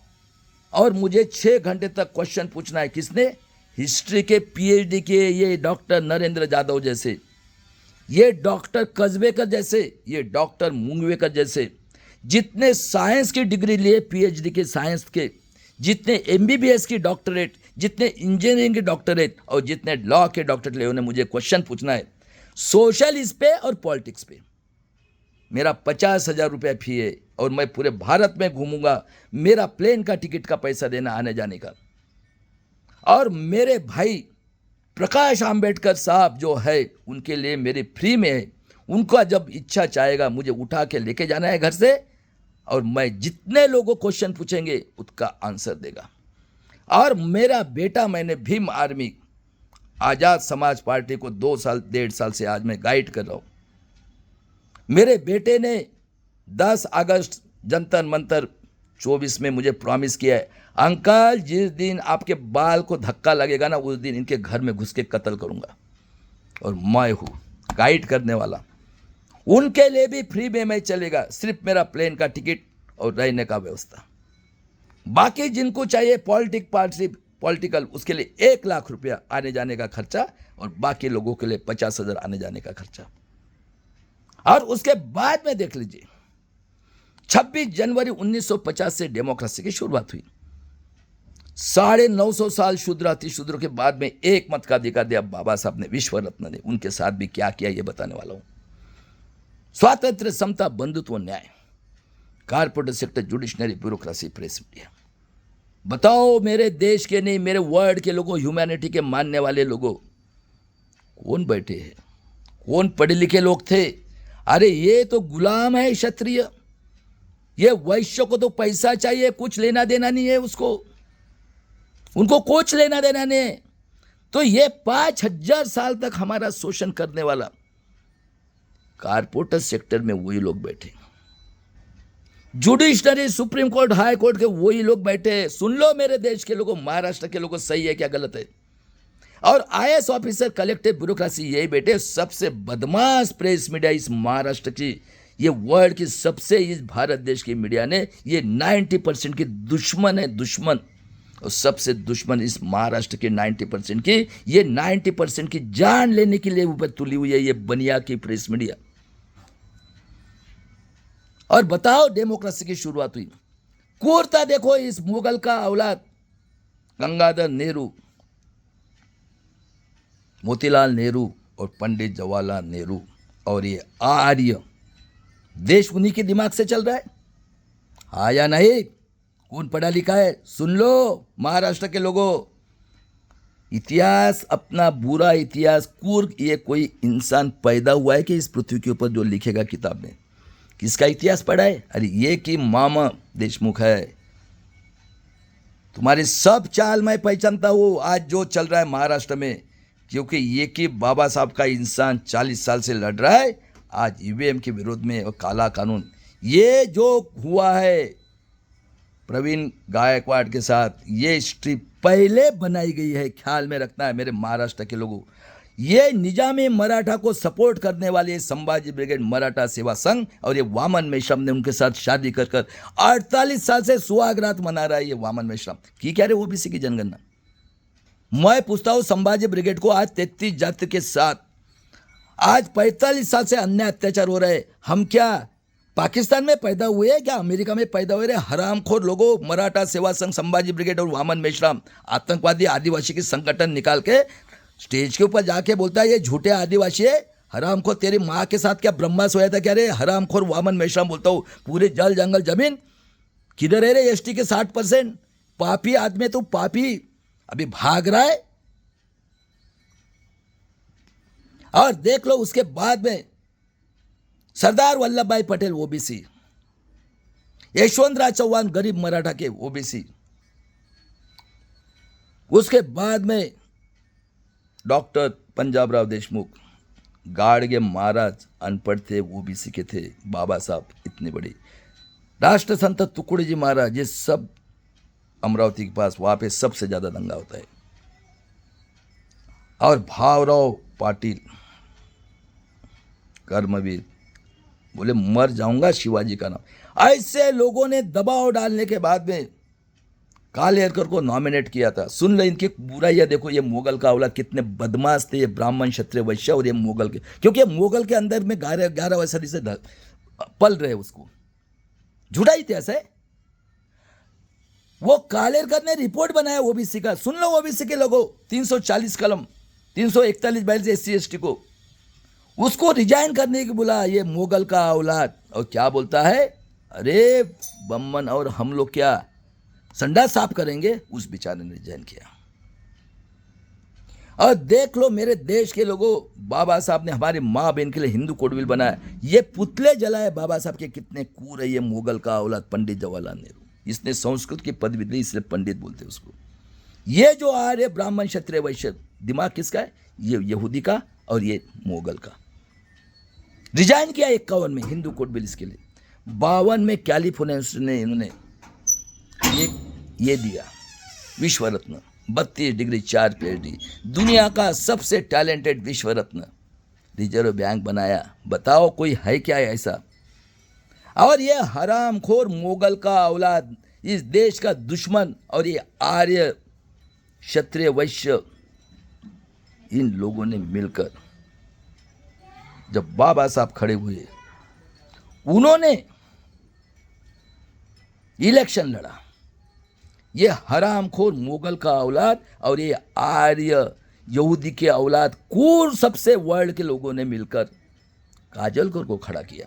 S1: और मुझे 6 घंटे तक क्वेश्चन पूछना है। किसने? हिस्ट्री के PhD के ये डॉक्टर नरेंद्र जाधव जैसे, ये डॉक्टर कस्बेकर जैसे, ये डॉक्टर मुंगवेकर जैसे, जितने साइंस की डिग्री लिए, PhD के साइंस के, जितने MBBS की डॉक्टरेट, जितने इंजीनियरिंग की डॉक्टरेट, और जितने लॉ के डॉक्टरेट लिए, उन्हें मुझे क्वेश्चन पूछना है सोशल इस पे और पॉलिटिक्स पे। मेरा 50,000 रुपया फी है और मैं पूरे भारत में घूमूंगा। मेरा प्लेन का टिकट का पैसा देना आने जाने का। और मेरे भाई प्रकाश आंबेडकर साहब जो है, उनके लिए मेरे फ्री में है। उनका जब इच्छा चाहेगा मुझे उठा के लेके जाना है घर से, और मैं जितने लोगों क्वेश्चन पूछेंगे उसका आंसर देगा। और मेरा बेटा, मैंने भीम आर्मी आज़ाद समाज पार्टी को 2 साल 1.5 साल से आज मैं गाइड कर रहा हूँ। मेरे बेटे ने 10 अगस्त जंतर मंतर 24 में मुझे प्रॉमिस किया है, अंकल जिस दिन आपके बाल को धक्का लगेगा ना उस दिन इनके घर में घुस के कत्ल करूँगा। और मैं हूँ गाइड करने वाला। उनके लिए भी फ्री में मैं चलेगा, सिर्फ मेरा प्लेन का टिकट और रहने का व्यवस्था। बाकी जिनको चाहिए पॉलिटिकल, उसके लिए 1 लाख रुपया आने जाने का खर्चा, और बाकी लोगों के लिए 50,000 आने जाने का खर्चा। और उसके बाद में देख लीजिए 26 जनवरी 1950 से डेमोक्रेसी की शुरुआत हुई। 950 साल शूद्रों के बाद में एक मत का अधिकार दिया बाबा साहब ने, विश्व रत्न ने। उनके साथ भी क्या किया ये बताने वाला हूं। स्वातंत्र, समता, बंधुत्व, न्याय, corporate sector, judiciary, bureaucracy, press, media. बताओ मेरे देश के नहीं, मेरे वर्ल्ड के लोगों, ह्यूमैनिटी के मानने वाले लोगों, कौन बैठे हैं? कौन पढ़े लिखे लोग थे? अरे ये तो गुलाम है क्षत्रिय। ये वैश्य को तो पैसा चाहिए, कुछ लेना देना नहीं है उसको, उनको कुछ लेना देना नहीं है। तो ये 5000 साल तक हमारा शोषण करने वाला कारपोरेट सेक्टर में वही लोग बैठे, जुडिशनरी, सुप्रीम कोर्ट, हाई कोर्ट के वही लोग बैठे। सुन लो मेरे देश के लोगों, महाराष्ट्र के लोगों, सही है क्या गलत है? और आईएएस ऑफिसर, कलेक्टिव ब्यूरोक्रेसी, यही बैठे। सबसे बदमाश प्रेस मीडिया इस महाराष्ट्र की, ये वर्ल्ड की सबसे, इस भारत देश की मीडिया ने, ये 90% की दुश्मन है, दुश्मन। और सबसे दुश्मन इस महाराष्ट्र के 90% की, ये 90% की जान लेने के लिए ऊपर तुली हुई है ये बनिया की प्रेस मीडिया। और बताओ डेमोक्रेसी की शुरुआत हुई, क्रूरता देखो इस मुगल का औलाद गंगाधर नेहरू, मोतीलाल नेहरू और पंडित जवाहरलाल नेहरू, और ये आर्य देश उन्हीं के दिमाग से चल रहा है। हाँ या नहीं? कौन पढ़ा लिखा है? सुन लो महाराष्ट्र के लोगों, इतिहास, अपना बुरा इतिहास, क्रूर, ये कोई इंसान पैदा हुआ है कि इस पृथ्वी के ऊपर जो लिखेगा किताब में? किसका इतिहास पढ़ा है? अरे ये कि मामा देशमुख है। तुम्हारी सब चाल मैं पहचानता हूँ आज जो चल रहा है महाराष्ट्र में, क्योंकि ये कि बाबा साहब का इंसान 40 साल से लड़ रहा है आज ईवीएम के विरोध में और काला कानून। ये जो हुआ है प्रवीण गायकवाड़ के साथ, ये हिस्ट्री पहले बनाई गई है, ख्याल में रखना है मेरे महाराष्ट्र के लोगों। ये निजामी मराठा को सपोर्ट करने वाले संभाजी ब्रिगेड, मराठा सेवा संघ और ये वामन मेश्राम ने उनके साथ शादी कर 48 साल से सुहागरात मना रहा है ये वामन मेश्राम। की क्या रे ओबीसी की जनगणना? मैं पूछता हूँ संभाजी ब्रिगेड को, आज 33 जाति के साथ आज 45 साल से अन्य अत्याचार हो रहे हैं। हम क्या पाकिस्तान में पैदा हुए हैं क्या? अमेरिका में पैदा हुए? हरामखोर लोगों, मराठा सेवा संघ, संभाजी ब्रिगेड और वामन मेश्राम आतंकवादी आदिवासी की संगठन निकाल के स्टेज के ऊपर जाके बोलता है ये झूठे आदिवासी है, हरामखोर, तेरी माँ के साथ क्या ब्रह्मा सोया था क्या रे? हरामखोर वामन मेश्राम बोलता हूँ, पूरे जल जंगल जमीन किधर है रे? एसटी के 60%, पापी आदमी, तो पापी अभी भाग रहा है। और देख लो उसके बाद में सरदार वल्लभ भाई पटेल ओबीसी, यशवंतराव चौहान गरीब मराठा के ओबीसी, उसके बाद में डॉक्टर पंजाबराव देशमुख, गाडगे महाराज अनपढ़ थे, ओबीसी के थे, बाबा साहब इतने बड़े, राष्ट्र संत तुकड़ी जी महाराज, ये सब अमरावती के पास, वहां पे सबसे ज्यादा दंगा होता है। और भावराव पाटिल कर्मवीर, बोले मर जाऊंगा शिवाजी का नाम। ऐसे लोगों ने दबाव डालने के बाद में कालेरकर को नॉमिनेट किया था। सुन लो इनकी बुराइयां देखो, ये मुगल का औलाद कितने बदमाश थे, ये ब्राह्मण क्षत्रिय वैश्य, और ये मुगल के, क्योंकि मुगल के अंदर में 11 सदी से पल रहे उसको, झूठा इतिहास है। वो कालेरकर ने रिपोर्ट बनाया ओबीसी का, सुन लो ओबीसी के लोगों, 340 कलम, 341 SC ST को, उसको रिजाइन करने की बोला ये मुगल का औलाद। और क्या बोलता है? अरे बम्मन और हम लोग क्या संडास साफ करेंगे? उस बेचारे ने रिजाइन किया। और देख लो मेरे देश के लोगों, बाबा साहब ने हमारे माँ बहन के लिए हिंदू कोड बिल बनाया, ये पुतले जलाए बाबा साहब के, कितने कूर है ये मुगल का औलाद पंडित जवाहरलाल नेहरू। इसने संस्कृत की पदवी दी, इसलिए पंडित बोलते हैं उसको। ये जो आर्य ब्राह्मण क्षत्रिय वैश्य दिमाग किसका है? ये यहूदी का और ये मुगल का। रिजाइन किया 51 में हिंदू कोड बिल इसके लिए। 52 में कैलिफोर्निया ने इन्होंने ये दिया विश्व रत्न, 32 डिग्री 4 PhD, दुनिया का सबसे टैलेंटेड विश्व रत्न। रिजर्व बैंक बनाया। बताओ कोई है क्या ऐसा? और ये हरामखोर मुगल का औलाद, इस देश का दुश्मन, और ये आर्य क्षत्रिय वैश्य, इन लोगों ने मिलकर जब बाबा साहब खड़े हुए, उन्होंने इलेक्शन लड़ा। ये हरामखोर मुगल का औलाद और ये आर्य यहूदी के औलाद कूर सबसे वर्ल्ड के लोगों ने मिलकर काजलकर को खड़ा किया।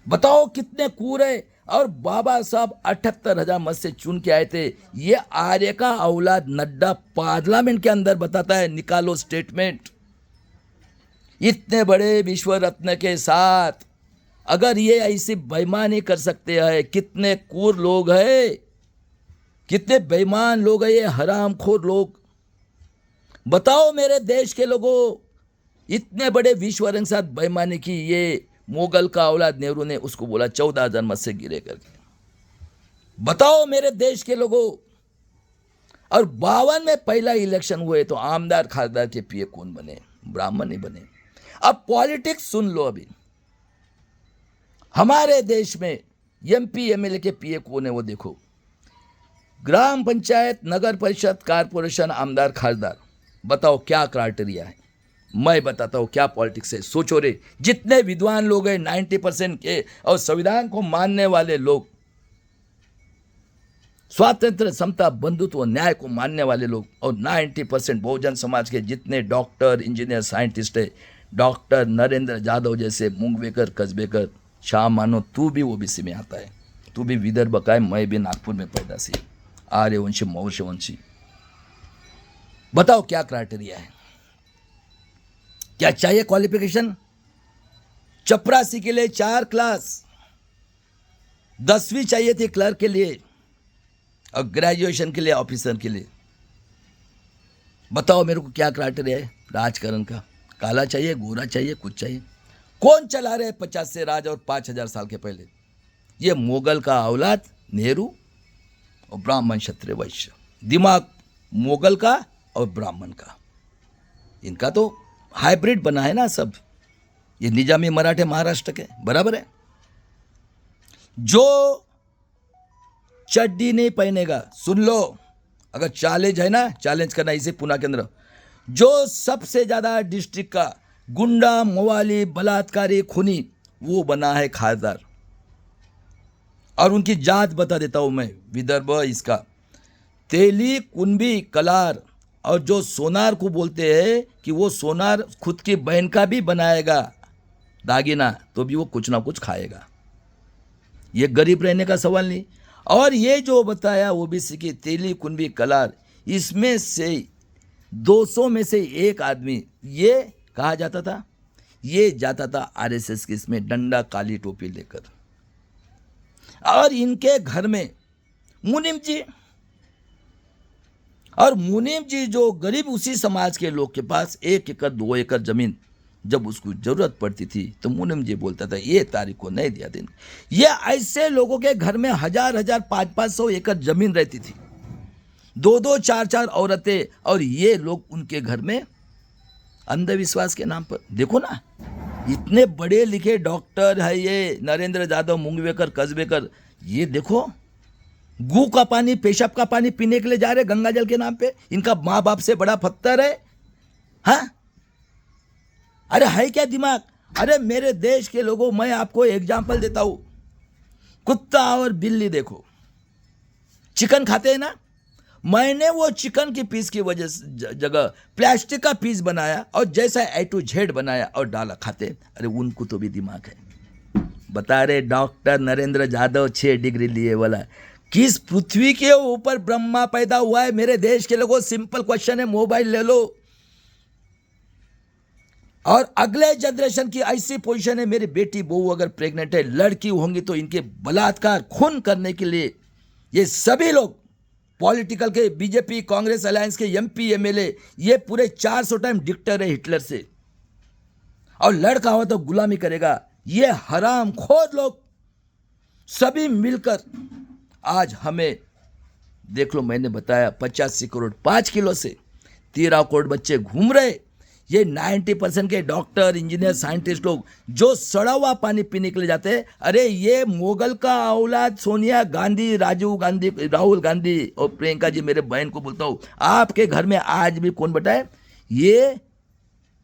S1: बताओ कितने कूर है। और बाबा साहब 78,000 मत से चुन के आए थे। ये आर्य का औलाद नड्डा पार्लियामेंट के अंदर बताता है, निकालो स्टेटमेंट। इतने बड़े विश्व रत्न के साथ अगर ये ऐसी बेईमानी कर सकते हैं, कितने कूर लोग हैं, कितने बेईमान लोग हैं ये हरामखोर लोग। बताओ मेरे देश के लोगों, इतने बड़े विश्व रत्न के साथ बेईमानी की। ये मुगल का औलाद नेहरू ने उसको बोला 14,000 मत से गिरे करके। बताओ मेरे देश के लोगों। और 52 में पहला इलेक्शन हुए तो आमदार खासदार के पीए कौन बने? ब्राह्मण ही बने। अब पॉलिटिक्स सुन लो। अभी हमारे देश में MP MLA के पीए कौन है वो देखो। ग्राम पंचायत, नगर परिषद, कारपोरेशन, आमदार खासदार। बताओ क्या क्राइटेरिया है? मैं बताता हूँ क्या पॉलिटिक्स है। सोचो रे, जितने विद्वान लोग हैं 90% के, और संविधान को मानने वाले लोग, स्वातंत्र, समता, बंधुत्व, न्याय को मानने वाले लोग, और 90% बहुजन समाज के जितने डॉक्टर, इंजीनियर, साइंटिस्ट है, डॉक्टर नरेंद्र जाधव जैसे, मुंगवेकर, कस्बेकर, शाह मानो तू भी ओबीसी में आता है। तू भी विदर्भ का है, मैं भी नागपुर में पैदा से, आर्यवंशी, मौर्यवंशी। बताओ क्या क्राइटेरिया है? क्या चाहिए क्वालिफिकेशन? चपरासी के लिए 4 क्लास, 10वीं चाहिए थी क्लर्क के लिए, और ग्रेजुएशन के लिए ऑफिसर के लिए। बताओ मेरे को क्या क्राइटेरिया है राजकारण का? काला चाहिए, गोरा चाहिए, कुछ चाहिए? कौन चला रहे 50 से राज और 5,000 साल के पहले? ये मुगल का औलाद नेहरू और ब्राह्मण क्षत्रिय वैश्य। दिमाग मुगल का और ब्राह्मण का, इनका तो हाइब्रिड बना है ना सब। ये निजामी मराठे महाराष्ट्र के बराबर है। जो चड्डी नहीं पहनेगा, सुन लो, अगर चैलेंज है ना, चैलेंज करना इसे पुणे के अंदर, जो सबसे ज्यादा डिस्ट्रिक्ट का गुंडा, मवाली, बलात्कारी, खूनी, वो बना है खासदार। और उनकी जात बता देता हूं मैं। विदर्भ इसका तेली, कुंभी, कलार, और जो सोनार को बोलते हैं कि वो सोनार खुद की बहन का भी बनाएगा दागिना, तो भी वो कुछ ना कुछ खाएगा। ये गरीब रहने का सवाल नहीं। और ये जो बताया ओबीसी की तेली, कुंभी, कलार, इसमें से 200 में से एक आदमी ये कहा जाता था, ये जाता था RSS की इसमें डंडा, काली टोपी लेकर। और इनके घर में मुनीम जी, और मुनीम जी जो गरीब, उसी समाज के लोग के पास 1 एकड़ 2 एकड़ जमीन जब उसको जरूरत पड़ती थी तो मुनीम जी बोलता था ये तारीख को नहीं दिया दिन। ये ऐसे लोगों के घर में 1000-1000, 500-500 एकड़ जमीन रहती थी, 2-2, 4-4 औरतें, और ये लोग उनके घर में अंधविश्वास के नाम पर। देखो ना, इतने बड़े लिखे डॉक्टर है ये नरेंद्र जाधव, मुंगवेकर, कस्बेकर, ये देखो गू का पानी, पेशाब का पानी पीने के लिए जा रहे गंगा जल के नाम पे। इनका माँ बाप से बड़ा पत्थर है। हाँ, अरे है क्या दिमाग? अरे मेरे देश के लोगों, मैं आपको एग्जाम्पल देता हूं। कुत्ता और बिल्ली देखो, चिकन खाते हैं ना, मैंने वो चिकन की पीस की वजह जगह प्लास्टिक का पीस बनाया और जैसा A to Z बनाया और डाला, खाते। अरे उनको तो भी दिमाग है। बता रहे डॉक्टर नरेंद्र जाधव 6 डिग्री लिए वाला, किस पृथ्वी के ऊपर ब्रह्मा पैदा हुआ है? मेरे देश के लोगों, सिंपल क्वेश्चन है, मोबाइल ले लो। और अगले जनरेशन की ऐसी पोजीशन है, मेरी बेटी बहू अगर प्रेग्नेंट है, लड़की होंगी तो इनके बलात्कार खून करने के लिए ये सभी लोग पॉलिटिकल के, बीजेपी कांग्रेस अलायंस के एमपी एमएलए, ये पूरे 400 टाइम डिक्टर है हिटलर से। और लड़का हो तो गुलामी करेगा। ये हरामखोर लोग सभी मिलकर आज हमें, देख लो, मैंने बताया 85 करोड़ 5 किलो से 13 करोड़ बच्चे घूम रहे। ये 90% के डॉक्टर, इंजीनियर, साइंटिस्ट लोग जो सड़ा हुआ पानी पीने के लिए जाते हैं। अरे ये मोगल का औलाद सोनिया गांधी, राजीव गांधी, राहुल गांधी और प्रियंका जी, मेरे बहन को बोलता हूँ, आपके घर में आज भी कौन बैठा है? ये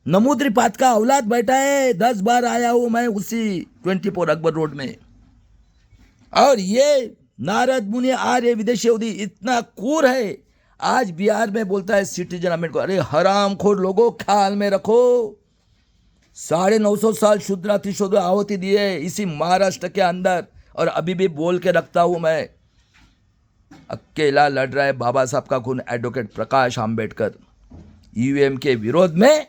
S1: नमूद्रीपात का औलाद बैठा है। 10 बार आया हूँ मैं उसी 24 अकबर रोड में। और ये नारद मुनि आर्य विदेशी यहूदी इतना क्रूर है, आज बिहार में बोलता है सिटीजन अमेंडमेंट को। अरे हरामखोर लोगों, ख्याल में रखो, 950 साल शूद्राति शूद्र आहुति दिए इसी महाराष्ट्र के अंदर। और अभी भी बोल के रखता हूं मैं, अकेला लड़ रहा है बाबा साहब का खून एडवोकेट प्रकाश आंबेडकर ईवीएम के विरोध में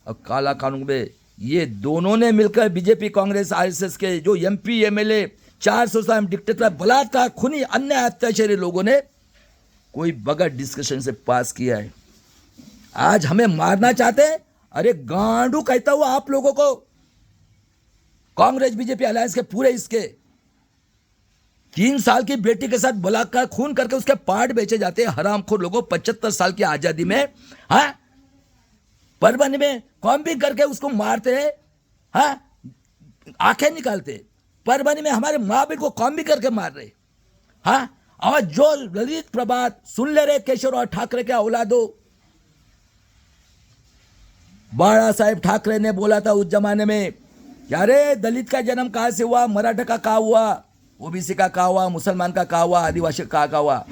S1: और काला कानून में। ये दोनों ने मिलकर बीजेपी कांग्रेस आरएसएस के जो एमपी एमएलए 400 साल डिक्टेटर, बलात्कार, खूनी, अन्य अत्याचारी लोगों ने कोई बगैर डिस्कशन से पास किया है। आज हमें मारना चाहते हैं। अरे गांडू कहता हुआ आप लोगों को, कांग्रेस बीजेपी अलायंस के पूरे इसके 3 साल की बेटी के साथ बलात्कार, खून करके उसके पार्ट बेचे जाते हैं हरामखोर लोगों। 75 साल की आजादी में, हाँ, परभनी में कॉम्बिंग करके उसको मारते हैं, हाँ, आंखें निकालते। परभनी में हमारे माँ बहन को कॉम्बिंग करके मार रहे, हाँ। और जो ललित प्रभात, सुन ले रहे केशवराव ठाकरे के औलादो, बाला साहेब ठाकरे ने बोला था उस जमाने में, अरे दलित का जन्म कहां से हुआ, मराठा का कहा हुआ, ओबीसी का कहा हुआ, मुसलमान का कहा हुआ, आदिवासी का कहा हुआ।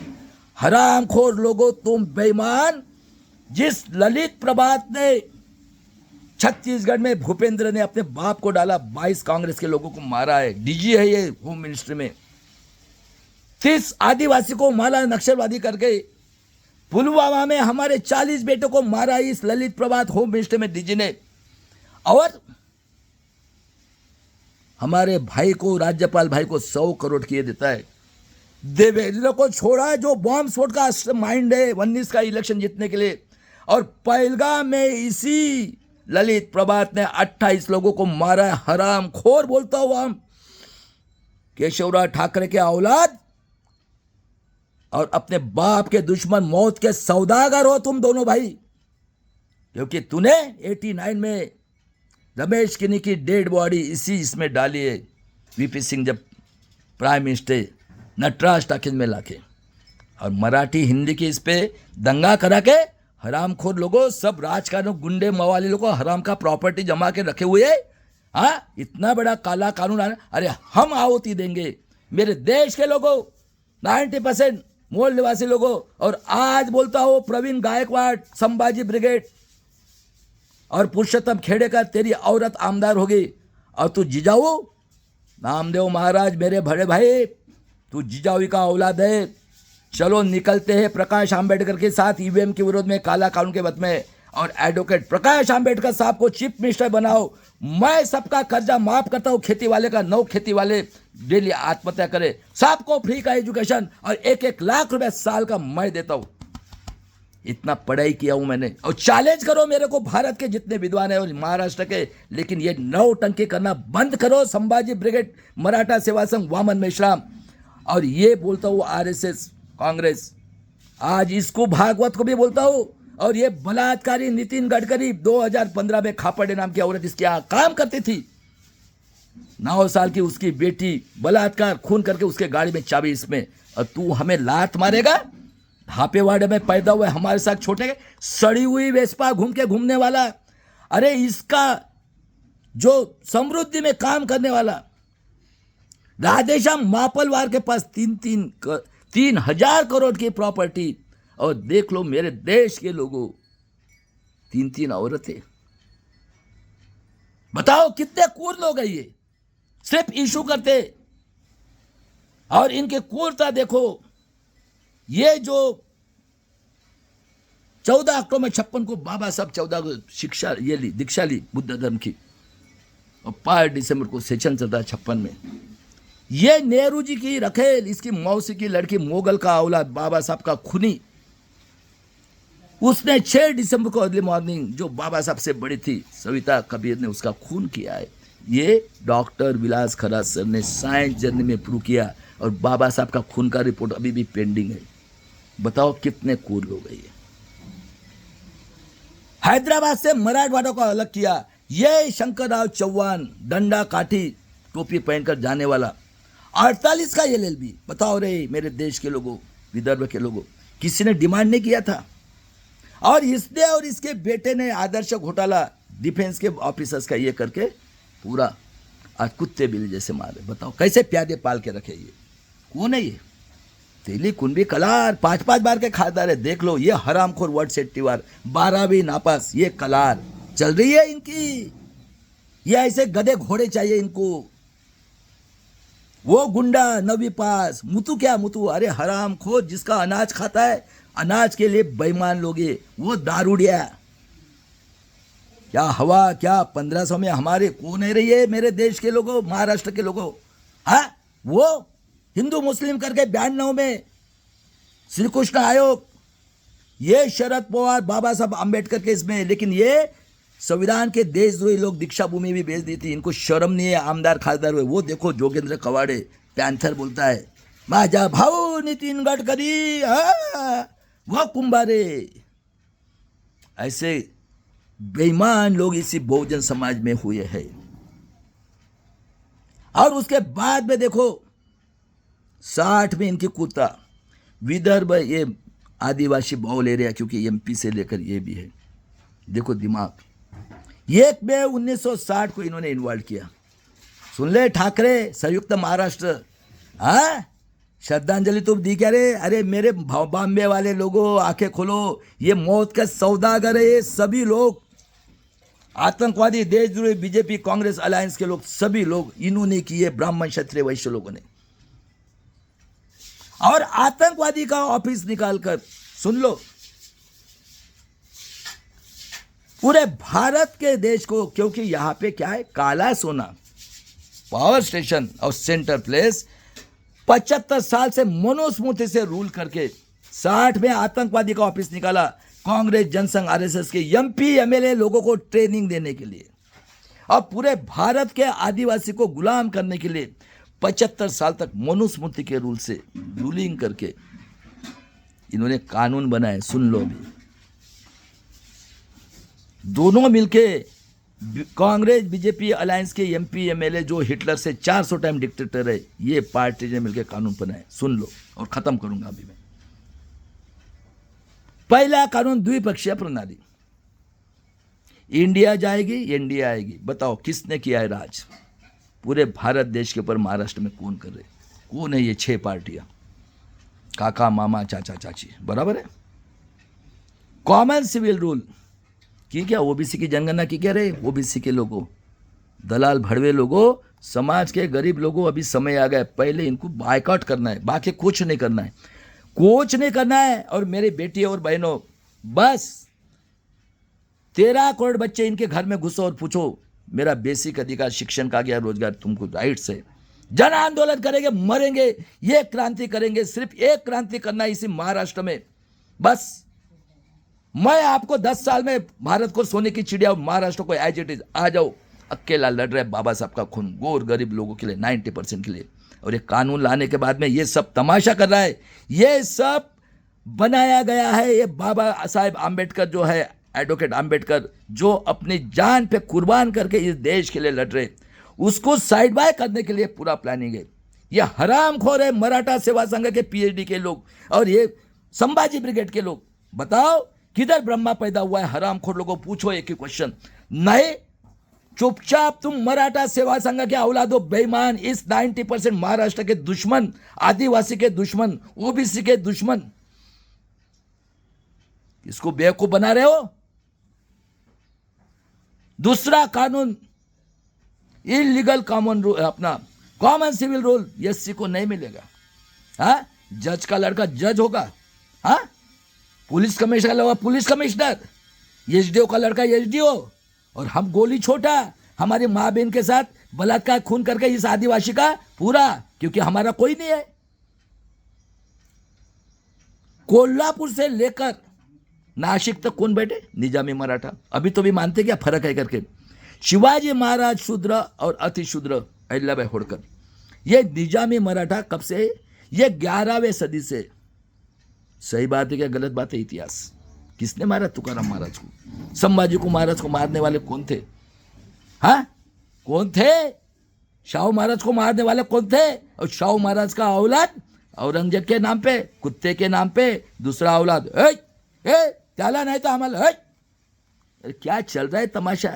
S1: हरामखोर लोगों, तुम बेईमान। जिस ललित प्रभात ने छत्तीसगढ़ में भूपेंद्र ने अपने बाप को डाला, 22 कांग्रेस के लोगों को मारा है, डीजी है ये होम मिनिस्ट्री में। 30 आदिवासी को मारा नक्सलवादी करके। पुलवामा में हमारे 40 बेटों को मारा इस ललित प्रभात होम मिनिस्टर में डीजी ने। और हमारे भाई को, राज्यपाल भाई को 100 करोड़ किए देता है। देवेंद्र को छोड़ा जो बॉम्ब स्फोट का माइंड है 19 का इलेक्शन जीतने के लिए। और पहलगाम में इसी ललित प्रभात ने 28 लोगों को मारा है। हरामखोर बोलता हूं हम, केशवराव ठाकरे के औलाद और अपने बाप के दुश्मन, मौत के सौदागर हो तुम दोनों भाई। क्योंकि तूने 89 में रमेश किन्नी की डेड बॉडी इसमें डाली है, वीपी सिंह जब प्राइम मिनिस्टर, नटराज टाकिज में लाके। और मराठी हिंदी की इस पे दंगा करा के हरामखोर लोगों, सब राजकारण, गुंडे, मवाली लोगों हराम का प्रॉपर्टी जमा के रखे हुए है। हाँ, इतना बड़ा काला कानून आना। अरे हम आहुति देंगे मेरे देश के लोगों, 90% मूल निवासी लोगों। और आज बोलता हूं प्रवीण गायकवाड़, संभाजी ब्रिगेड और पुरुषोत्तम खेड़ेकर, तेरी औरत आमदार होगी। और तू जिजाऊ नामदेव महाराज, मेरे बड़े भाई, तू जिजाऊ का औलाद है। चलो निकलते हैं प्रकाश आंबेडकर के साथ ईवीएम के विरोध में, काला कानून के वध में। और एडवोकेट प्रकाश आंबेडकर साहब को चीफ मिनिस्टर बनाओ। मैं सबका कर्जा माफ करता हूं, खेती वाले का, 9 खेती वाले डेली आत्महत्या करे, सबको फ्री का एजुकेशन और 1-1 लाख रुपए साल का मैं देता हूं। इतना पढ़ाई किया हूं मैंने। और चैलेंज करो मेरे को, भारत के जितने विद्वान है और महाराष्ट्र के, लेकिन ये नौटंकी करना बंद करो। संभाजी ब्रिगेड, मराठा सेवा संघ, वामन मेश्राम। और ये बोलता हूं आरएसएस, कांग्रेस, आज इसको, भागवत को भी बोलता हूं। और ये बलात्कारी नितिन गडकरी, 2015 में खापड़े नाम की औरत इसके यहाँ काम करती थी, 9 साल की उसकी बेटी बलात्कार, खून करके उसके गाड़ी में चाबी इसमें। और तू हमें लात मारेगा? धापेवाड़े में पैदा हुए हमारे साथ छोटे, सड़ी हुई वेस्पा घूमने वाला। अरे इसका जो समृद्धि में काम करने वाला राधेश्याम मापलवार के पास 3,000 करोड़ की प्रॉपर्टी। और देख लो मेरे देश के लोगों, 3 औरतें। बताओ कितने क्रूर लोग हैं ये, सिर्फ इशू करते। और इनके क्रूरता देखो, ये जो 14 अक्टूबर 56 को बाबा साहब 14 को शिक्षा ये ली, दीक्षा ली बुद्ध धर्म की, और 5 दिसंबर को सेशन चलता है 56 में। ये नेहरू जी की रखेल, इसकी मौसी की लड़की मोगल का औलाद बाबा साहब का खूनी, उसने 6 दिसंबर को अर्ली मॉर्निंग जो बाबा साहब से बड़ी थी सविता कबीर ने उसका खून किया है। ये डॉक्टर विलास खरा सर ने साइंस जर्नी में प्रूव किया, और बाबा साहब का खून का रिपोर्ट अभी भी पेंडिंग है। बताओ कितने क्रूर लोग हैं ये। हैदराबाद से मराठवाड़ों को अलग किया, ये शंकरराव चौहान डंडा काठी टोपी पहनकर जाने वाला 48 का LLB। बताओ रे मेरे देश के लोगों, विदर्भ के लोगों, किसी ने डिमांड नहीं किया था। और इसने और इसके बेटे ने आदर्श घोटाला डिफेंस के ऑफिसर्स का ये करके पूरा आज कुत्ते बिल्ली जैसे मारे। बताओ कैसे प्यादे पाल के रखे। ये कौन है? ये तेली कुंभी कलार 5-5 बार के खासदार है। देख लो ये हरामखोर वर्ड सेट्टीवार 12वीं नापास, ये कलार चल रही है इनकी। ये ऐसे गधे घोड़े चाहिए इनको। वो गुंडा 9वीं पास, मुतु क्या मुतु, अरे हरामखोर जिसका अनाज खाता है, अनाज के लिए बेईमान लोग ये, वो दारूडिया। क्या हवा, क्या 1500 में हमारे कौन है रही है मेरे देश के लोगों, महाराष्ट्र के लोगों। हाँ, वो हिंदू मुस्लिम करके 92 में श्री कृष्ण आयोग, ये शरद पवार बाबा साहब अंबेडकर के इसमें, लेकिन ये संविधान के देशद्रोही लोग दीक्षा भूमि भी भेज दी थी। इनको शर्म नहीं है, आमदार खासदार हुए। वो देखो जोगेंद्र कवाड़े पैंथर बोलता है माझा भाऊ नितिन गडकरी, वह कुंभारे। ऐसे बेईमान लोग इसी बहुजन समाज में हुए हैं। और उसके बाद में देखो 60 में इनकी कुत्ता विदर्भ, ये आदिवासी बहुल एरिया, क्योंकि MP से लेकर ये भी है। देखो दिमाग, 1 मई 1960 को इन्होंने इन्वॉल्व किया। सुन ले ठाकरे, संयुक्त महाराष्ट्र, हाँ श्रद्धांजलि तुम दी क्या रे? अरे मेरे बॉम्बे वाले लोगों आंखें खोलो, ये मौत का सौदागर है। ये सभी लोग आतंकवादी, देशद्रोही, बीजेपी कांग्रेस अलायंस के लोग, सभी लोग इन्होंने किए, ब्राह्मण क्षत्रिय वैश्य लोगों ने। और आतंकवादी का ऑफिस निकालकर, सुन लो, पूरे भारत के देश को, क्योंकि यहां पे क्या है, काला सोना पावर स्टेशन और सेंटर प्लेस 75 साल से मनुस्मृति से रूल करके 60 में आतंकवादी का ऑफिस निकाला। कांग्रेस, जनसंघ, RSS के MP MLA लोगों को ट्रेनिंग देने के लिए और पूरे भारत के आदिवासी को गुलाम करने के लिए 75 साल तक मनुस्मृति के रूल से रूलिंग करके इन्होंने कानून बनाए। सुन लो अभी, दोनों मिलके कांग्रेस बीजेपी अलायंस के MP MLA जो हिटलर से 400 टाइम डिक्टेटर है, ये पार्टी ने मिलकर कानून बनाए। सुन लो और खत्म करूंगा अभी मैं। पहला कानून द्विपक्षीय प्रणाली, इंडिया जाएगी, इंडिया आएगी। बताओ किसने किया है राज पूरे भारत देश के ऊपर? महाराष्ट्र में कौन कर रहे? कौन है ये 6 पार्टियां? काका, मामा, चाचा, चाची, बराबर है। कॉमन सिविल रूल की क्या? OBC की जनगणना की क्या रहे? OBC के लोगों, दलाल भड़वे लोगों, समाज के गरीब लोगों, अभी समय आ गया, पहले इनको बायकॉट करना है, बाकी कुछ नहीं करना है, कुछ नहीं करना है। और मेरे बेटी और बहनों, बस 13 करोड़ बच्चे इनके घर में घुसो और पूछो मेरा बेसिक अधिकार शिक्षण का गया, रोजगार, तुमको राइट्स है। जन आंदोलन करेंगे, मरेंगे, ये क्रांति करेंगे। सिर्फ एक क्रांति करना है इसी महाराष्ट्र में, बस। मैं आपको 10 साल में भारत को सोने की चिड़िया, महाराष्ट्र को एज इट इज, आ जाओ। अकेला लड़ रहे बाबा साहब का खून, गोर गरीब लोगों के लिए, 90% के लिए। और ये कानून लाने के बाद में ये सब तमाशा कर रहा है। ये सब बनाया गया है। ये बाबा साहेब आम्बेडकर जो है, एडवोकेट आम्बेडकर, जो अपनी जान पे कुर्बान करके इस देश के लिए लड़ रहे, उसको साइड बाय करने के लिए पूरा प्लानिंग है। ये हरामखोर है मराठा सेवा संघ के PhD के लोग और ये संभाजी ब्रिगेड के लोग। बताओ किधर ब्रह्मा पैदा हुआ है? हरामखोर लोगों पूछो एक ही क्वेश्चन। नहीं, चुपचाप तुम मराठा सेवा संघ के औलादो बेईमान, इस 90% महाराष्ट्र के दुश्मन, आदिवासी के दुश्मन, OBC के दुश्मन, इसको बेवकूफ बना रहे हो। दूसरा कानून इलीगल कॉमन रूल, अपना कॉमन सिविल रूल SC को नहीं मिलेगा। हाँ, जज का लड़का जज होगा, हाँ, पुलिस कमिश्नर का लड़का पुलिस कमिश्नर, एसडीओ का लड़का एसडीओ, और हम गोली छोटा, हमारी माँ बहन के साथ बलात्कार खून करके इस आदिवासी का पूरा, क्योंकि हमारा कोई नहीं है। कोल्हापुर से लेकर नासिक तक कौन बैठे? निजामी मराठा। अभी तो भी मानते क्या फर्क है करके? शिवाजी महाराज शूद्र और अति शूद्र अहिल्याबाई होळकर, ये निजामी मराठा कब से? ये 11वीं सदी से। सही बात है क्या गलत बात है? इतिहास किसने मारा तुकाराम महाराज को? संभाजी को महाराज को मारने वाले कौन थे? हाँ, कौन थे? शाहू महाराज को मारने वाले कौन थे? और शाहू महाराज का औलाद औरंगजेब के नाम पे, कुत्ते के नाम पे दूसरा औलाद, त्याला नहीं तो आम्हाला, क्या चल रहा है तमाशा?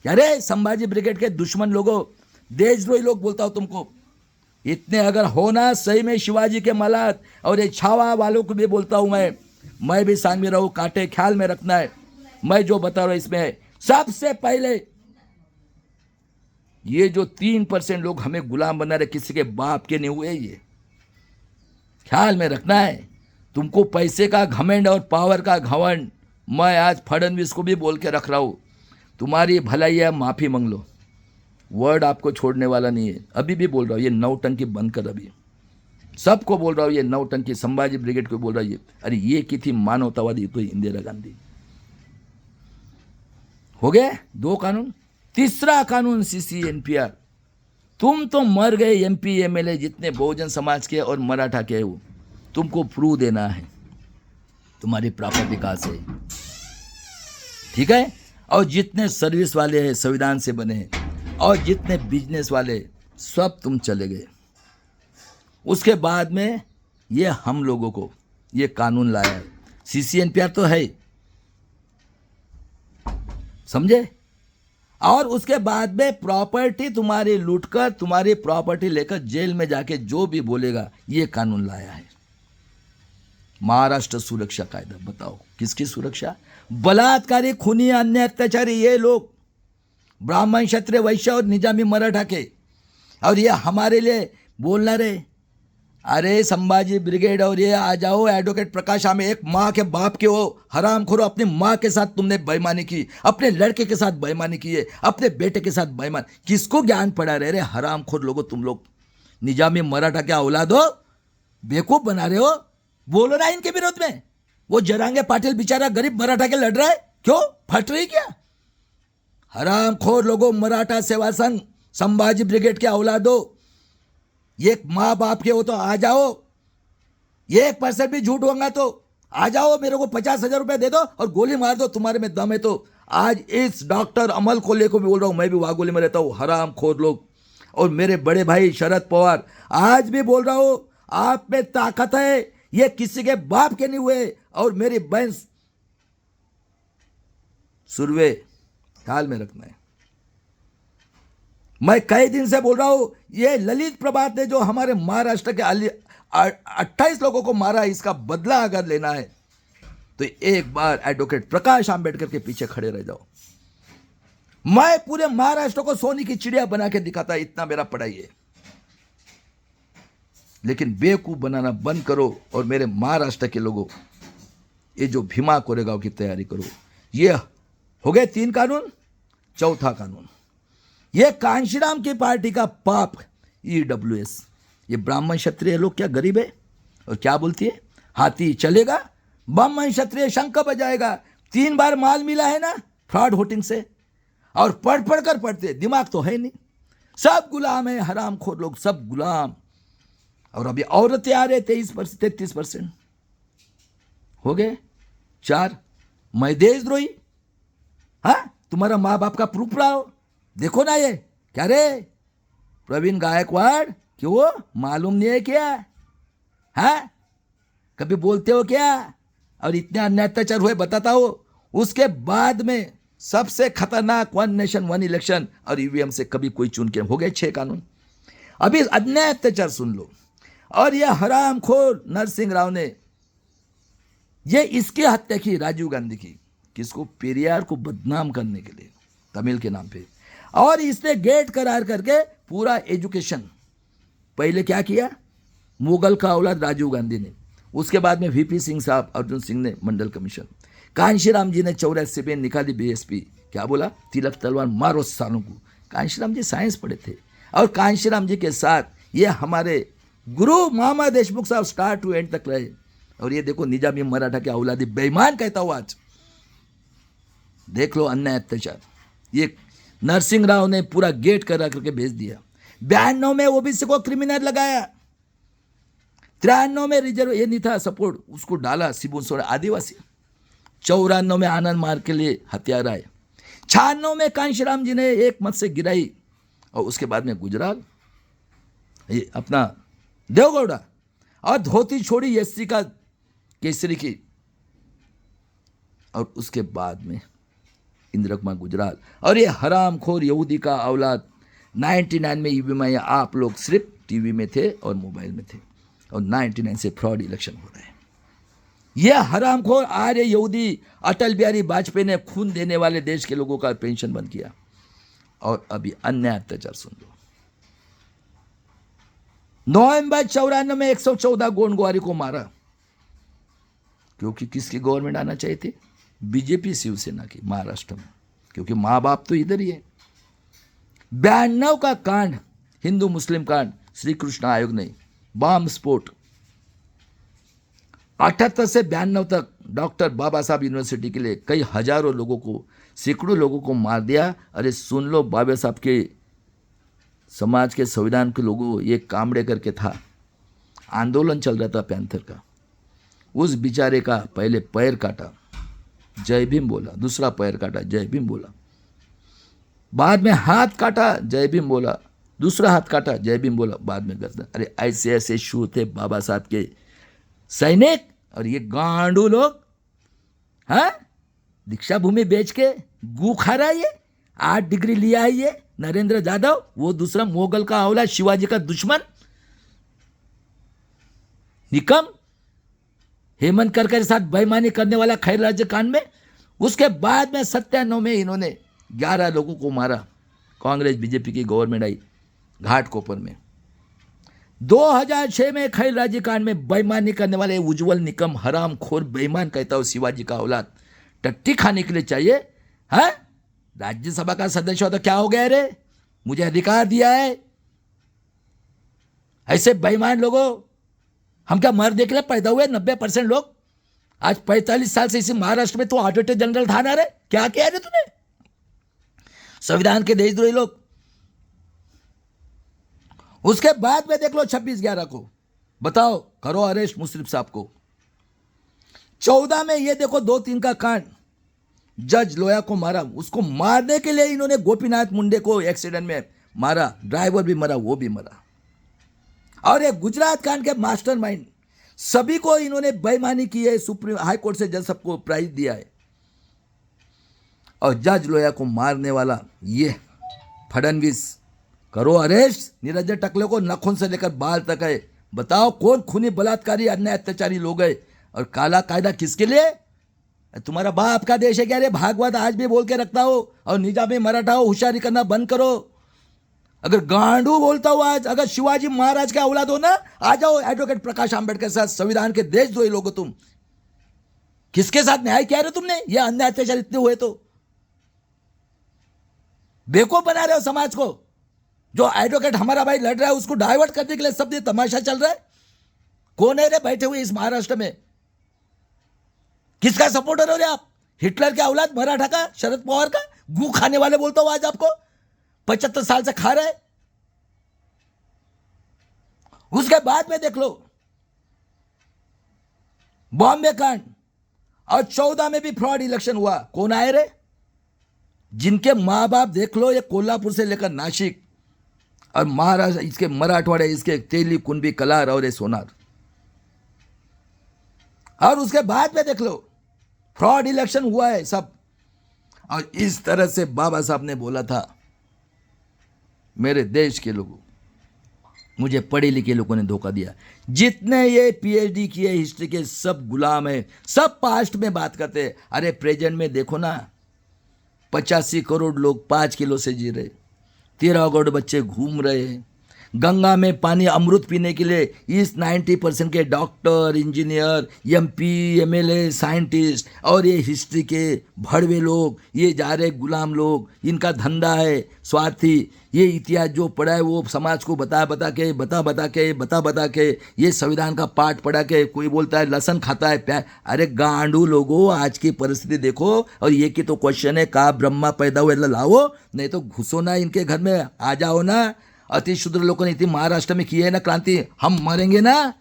S1: क्या रे संभाजी ब्रिगेड के दुश्मन लोगों, देशद्रोही लोग बोलता हूं तुमको। इतने अगर होना सही में शिवाजी के मलाद, और ये छावा वालों को भी बोलता हूं मैं भी सांग में रहूं, कांटे ख्याल में रखना है। मैं जो बता रहा हूं इसमें है, सबसे पहले ये जो 3% लोग हमें गुलाम बना रहे, किसी के बाप के नहीं हुए, ये ख्याल में रखना है। तुमको पैसे का घमंड और पावर का घमंड, मैं आज फडणवीस को भी बोल के रख रहा हूं, तुम्हारी भलाई है, माफी मांग लो, वर्ड आपको छोड़ने वाला नहीं है। अभी भी बोल रहा हूं, ये नौटंकी बंद कर, अभी सबको बोल रहा हूं, ये नौटंकी संभाजी ब्रिगेड को बोल रहा हूं। अरे ये की थी मानवतावादी तो इंदिरा गांधी। हो गए 2 कानून। तीसरा कानून CC-NPR। तुम तो मर गए MP MLA जितने बहुजन समाज के और मराठा के हो, तुमको प्रूव देना है तुम्हारी प्रॉपर्टी कहां से, ठीक है? और जितने सर्विस वाले हैं संविधान से बने हैं, और जितने बिजनेस वाले, सब तुम चले गए। उसके बाद में ये हम लोगों को ये कानून लाया है। CC-NPR तो है, समझे? और उसके बाद में प्रॉपर्टी तुम्हारी लूटकर, तुम्हारी प्रॉपर्टी लेकर जेल में जाके जो भी बोलेगा, ये कानून लाया है महाराष्ट्र सुरक्षा कायदा। बताओ किसकी सुरक्षा? बलात्कारी, खूनी, अन्य अत्याचारी ये लोग, ब्राह्मण, क्षत्रिय, वैश्य और निजामी मराठा के, और ये हमारे लिए बोलना रे। अरे संभाजी ब्रिगेड और ये आ जाओ, एडवोकेट प्रकाश आमे, एक माँ के बाप के हो, हरामखोरो, अपनी माँ के साथ तुमने बेईमानी की, अपने लड़के के साथ बेईमानी की है, अपने बेटे के साथ बेईमान। किसको ज्ञान पड़ा रहे रे हरामखोर लोगों? तुम लोग निजामी मराठा क्या औलाद हो? बेवकूफ बना रहे हो। बोलो ना इनके विरोध में। वो जरांगे पाटिल बेचारा गरीब मराठा के लड़ रहा है, क्यों फट रही क्या? हरामखोर लोगों, मराठा सेवा संघ, संभाजी ब्रिगेड के औलाद हो, एक माँ बाप के हो तो आ जाओ, 1% भी झूठ होगा तो आ जाओ, मेरे को 50,000 रुपए दे दो और गोली मार दो, तुम्हारे में दम है तो। आज इस डॉक्टर अमल को लेकर भी बोल रहा हूं, मैं भी वागोली में रहता हूं, हरामखोर लोग। और मेरे बड़े भाई शरद पवार, आज भी बोल रहा हूं, आप में ताकत है, ये किसी के बाप के नहीं हुए। और मेरी बहन सुरवे, ख्याल में रखना है। मैं कई दिन से बोल रहा हूं, ये ललित प्रभात ने जो हमारे महाराष्ट्र के 28 लोगों को मारा, इसका बदला अगर लेना है तो एक बार एडवोकेट प्रकाश आंबेडकर के पीछे खड़े रह जाओ। मैं पूरे महाराष्ट्र को सोने की चिड़िया बना के दिखाता, इतना मेरा पढ़ाई है। लेकिन बेवकूफ बनाना बंद करो, और मेरे महाराष्ट्र के लोगों, ये जो भीमा कोरेगांव की तैयारी करो। ये हो गए 3 कानून। चौथा कानून, ये कांशीराम की पार्टी का पाप, EWS। ये ब्राह्मण क्षत्रिय लोग क्या गरीब है? और क्या बोलती है? हाथी चलेगा, ब्राह्मण क्षत्रिय शंख बजाएगा। 3 बार माल मिला है ना फ्रॉड वोटिंग से, और पढ़ कर पढ़ते, दिमाग तो है नहीं, सब गुलाम है, हरामखोर लोग सब गुलाम। और अभी औरतें आ रहे 33% हो गए। 4, मैं देशद्रोही, हाँ, तुम्हारा माँ बाप का प्रूफ लाओ, देखो ना ये क्या रे प्रवीण गायकवाड़, क्यों मालूम नहीं है क्या? हाँ, कभी बोलते हो क्या? और इतने अन्य अत्याचार हुए बताता हो। उसके बाद में सबसे खतरनाक 1 नेशन 1 इलेक्शन और EVM से कभी कोई चुन के। हो गए 6 कानून। अभी अन्य अत्याचार सुन लो। और यह हरामखोर नरसिंह राव ने ये इसकी हत्या की, राजीव गांधी की, किसको? पेरियार को बदनाम करने के लिए, तमिल के नाम पे। और इसने गेट करार करके पूरा एजुकेशन, पहले क्या किया? मुगल का औलाद राजीव गांधी ने, उसके बाद में वीपी सिंह साहब, अर्जुन सिंह ने मंडल कमीशन, कांशीराम जी ने 84 में निकाली बीएसपी, क्या बोला, तिलक तलवार मारो सालों को। कांशीराम जी साइंस पढ़े थे और कांशीराम जी के साथ ये हमारे गुरु मामा देशमुख साहब स्टार्ट टू एंड तक रहे। और ये देखो निजामी मराठा के औलादी बेईमान कहता हूँ आज, देख लो अन्याय अत्याचार। ये नरसिंह राव ने पूरा गेट करा करके भेज दिया। 92 में ओबीसी को क्रिमिनल लगाया, 93 में रिजर्व ये नहीं था सपोर्ट, उसको डाला शिबू सोरेन आदिवासी। 94 में आनंद मार्ग के लिए हथियार आए। 96 में कांशीराम जी ने एक मत से गिराई। और उसके बाद में गुजराल ये अपना देवगौड़ा और धोती छोड़ी एससी का केसरी की। और उसके बाद में इंदिरा कुमार गुजराल और ये हरामखोर यहूदी का औलाद। 99 में ईवीएम में आप लोग सिर्फ टीवी में थे और मोबाइल में थे, और 99 से फ्रॉड इलेक्शन हो रहे हैं। ये हरामखोर आर्य यहूदी अटल बिहारी वाजपेयी ने खून देने वाले देश के लोगों का पेंशन बंद किया। और अभी अन्याय अत्याचार सुन लो। नवंबर 94 में 114 गोंडवारी को मारा, क्योंकि किसकी गवर्नमेंट आना चाहिए थी, बीजेपी शिवसेना की महाराष्ट्र में, क्योंकि माँ बाप तो इधर ही है। 92 का कांड, हिंदू मुस्लिम कांड, श्री कृष्ण आयोग ने बम स्फोट। 78 से 92 तक डॉक्टर बाबा साहब यूनिवर्सिटी के लिए कई हजारों लोगों को, सैकड़ों लोगों को मार दिया। अरे सुन लो, बाबा साहब के समाज के संविधान के लोगों, ये कामड़े करके था, आंदोलन चल रहा था पैंथर का, उस बेचारे का पहले पैर काटा, जय भीम बोला, दूसरा पैर काटा, जय भीम बोला, बाद में हाथ काटा, जय भीम बोला, दूसरा हाथ काटा, जय भीम बोला, बाद में गर्दन। अरे ऐसे ऐसे शूर थे बाबा साहब के सैनिक। और ये गांडू लोग, हाँ, दीक्षा भूमि बेच के गू खा रहा है। ये 8 डिग्री लिया है ये नरेंद्र यादव, वो दूसरा मुगल का औलाद, शिवाजी का दुश्मन, निकम, हेमंत करकर के साथ बेईमानी करने वाला खैर राज्य कांड में। उसके बाद में 97 में इन्होंने 11 लोगों को मारा। कांग्रेस बीजेपी की गवर्नमेंट आई घाटकोपर में। 2006 में खैर राज्य कांड में बेईमानी करने वाले उज्जवल निकम, हराम खोर बेईमान कहता हूं, शिवाजी का औलाद, टट्टी खाने के लिए चाहिए। हाँ, राज्यसभा का सदस्य हो तो क्या हो गया रे, मुझे अधिकार दिया है। ऐसे बेईमान लोगों, हम क्या मर देख ले पैदा हुए 90% लोग। आज 45 साल से इसी महाराष्ट्र में तो ऑडिटर जनरल था ना रे, क्या किया रे तूने, संविधान के देशद्रोही लोग। उसके बाद में देख लो 26/11 को, बताओ, करो अरेस्ट मुशर्रफ साहब को। 14 में ये देखो 2-3 का कांड, जज लोया को मारा। उसको मारने के लिए इन्होंने गोपीनाथ मुंडे को एक्सीडेंट में मारा, ड्राइवर भी मरा, वो भी मरा। और ये गुजरात कांड के मास्टरमाइंड, सभी को इन्होंने बेईमानी की है। सुप्रीम हाई कोर्ट से जज सबको प्राइज दिया है। और जज लोया को मारने वाला ये फडणवीस, करो अरेस्ट। निरंजन टकले को नखून से लेकर बाल तक है। बताओ कौन खूनी बलात्कारी अन्याय अत्याचारी लोग है। और काला कायदा किसके लिए, तुम्हारा बाप का देश है क्या रे। भागवत आज भी बोल के रखता हो और निजामी मराठा हो, होशियारी करना बंद करो। अगर गांडू बोलता हो आज, अगर शिवाजी महाराज का औलाद हो ना, आ जाओ एडवोकेट प्रकाश आंबेडकर के साथ, संविधान के देशद्रोही लोग हो तुम। किसके साथ न्याय किया रे तुमने, ये अन्याय अत्याचार इतने हुए तो बेवकूफ बना रहे हो समाज को। जो एडवोकेट हमारा भाई लड़ रहा है उसको डाइवर्ट करने के लिए सब ये तमाशा चल रहा है। कौन है रे बैठे हुए इस महाराष्ट्र में, किसका सपोर्टर हो रे आप, हिटलर के औलाद, मराठा का, शरद पवार का, गू खाने वाले बोलता हूं आज आपको, 75 साल से खा रहे। उसके बाद में देख लो बॉम्बे कांड, और 14 में भी फ्रॉड इलेक्शन हुआ। कौन आए रे, जिनके मां बाप देख लो, ये कोल्हापुर से लेकर नासिक और महाराष्ट्र, इसके मराठवाड़े, इसके तेली, कुंभी, कलार और ये सोनार। और उसके बाद में देख लो फ्रॉड इलेक्शन हुआ है सब। और इस तरह से बाबा साहब ने बोला था, मेरे देश के लोगों, मुझे पढ़े लिखे लोगों ने धोखा दिया। जितने ये पीएचडी किए हिस्ट्री के, सब गुलाम है, सब पास्ट में बात करते हैं। अरे प्रेजेंट में देखो ना, 85 करोड़ लोग 5 किलो से जी रहे, 13 करोड़ बच्चे घूम रहे हैं, गंगा में पानी अमृत पीने के लिए इस 90% के doctor, engineer, MP, MLA, scientist और ये हिस्ट्री के भड़वे लोग, ये जा रहे गुलाम लोग, इनका धंधा है स्वार्थी। ये इतिहास जो पढ़ा है वो समाज को बता के ये संविधान का पाठ पढ़ा के, कोई बोलता है लहसुन खाता है प्याज। अरे गांडू लोगों, आज की परिस्थिति देखो। और ये की तो क्वेश्चन है का ब्रह्मा पैदा हुए लाओ, नहीं तो घुसो ना इनके घर में, आ जाओ ना। अति शूद्र लोगों ने इतनी महाराष्ट्र में की है ना क्रांति, हम मरेंगे ना,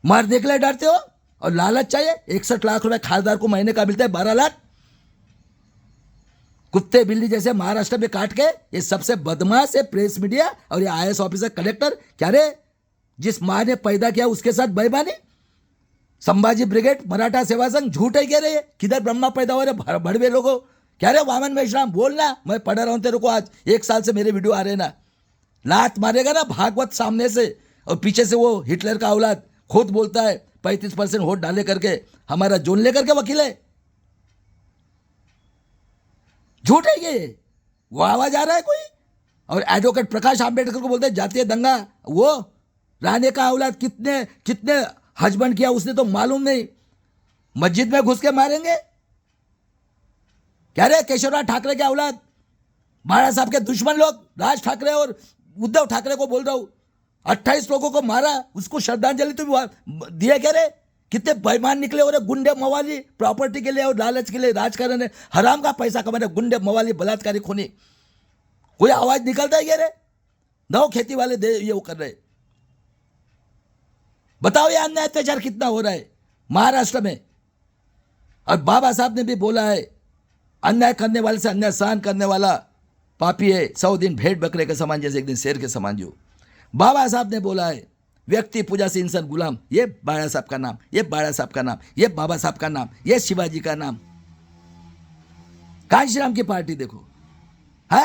S1: मार देख ले डरते हो। और लालच चाहिए, 61 लाख रुपए खासदार को महीने का मिलता है, 12 लाख कुत्ते बिल्ली जैसे महाराष्ट्र में काट के। ये सबसे बदमाश है प्रेस मीडिया और ये आईएएस ऑफिसर कलेक्टर। क्या रे, जिस मां ने पैदा किया उसके साथ बेईमानी। संभाजी ब्रिगेड, मराठा सेवा संघ, झूठ है कह रहे हैं। किधर ब्रह्मा पैदा हो रहे भड़वे लोगों। क्या रे वामन मेश्राम, बोलना, मैं पढ़ रहा हूं तेरे को, आज 1 साल से मेरे वीडियो आ रहे ना। लात मारेगा ना भागवत सामने से, और पीछे से वो हिटलर का औलाद खुद बोलता है 35% वोट डाले करके हमारा जोन लेकर के वकील है। झूठ है ये, वो आवाज आ रहा है कोई। और एडवोकेट प्रकाश आंबेडकर को बोलते हैं जातीय दंगा। वो राणे का औलाद कितने कितने हजबंड किया उसने तो मालूम नहीं, मस्जिद में घुस के मारेंगे। क्या रे केशवराज ठाकरे के औलाद, बाळा साहब के दुश्मन लोग, राज ठाकरे और उद्धव ठाकरे को बोल रहा हूं, 28 लोगों को मारा, उसको श्रद्धांजलि तो दिया क्या रे। कितने बेईमान निकले हो रहे गुंडे मवाली, प्रॉपर्टी के लिए और लालच के लिए राजकारण है, हराम का पैसा कमा रहे गुंडे मवाली बलात्कारी खूनी। कोई आवाज निकलता है क्या रे। नौ खेती वाले दे ये वो कर रहे। बताओ ये अन्याय अत्याचार कितना हो रहा है महाराष्ट्र में। और बाबा साहब ने भी बोला है अन्याय करने वाले से अन्याय सहन करने वाला पापी है, 100 दिन भेड़ बकरे के समान जैसे एक दिन शेर के समान। जो बाबा साहब ने बोला है व्यक्ति पूजा से इंसान गुलाम। ये बाळा साहब का नाम, ये बाळा साहब का नाम, ये बाबा साहब का नाम, ये शिवाजी का नाम। कांशीराम की पार्टी देखो, है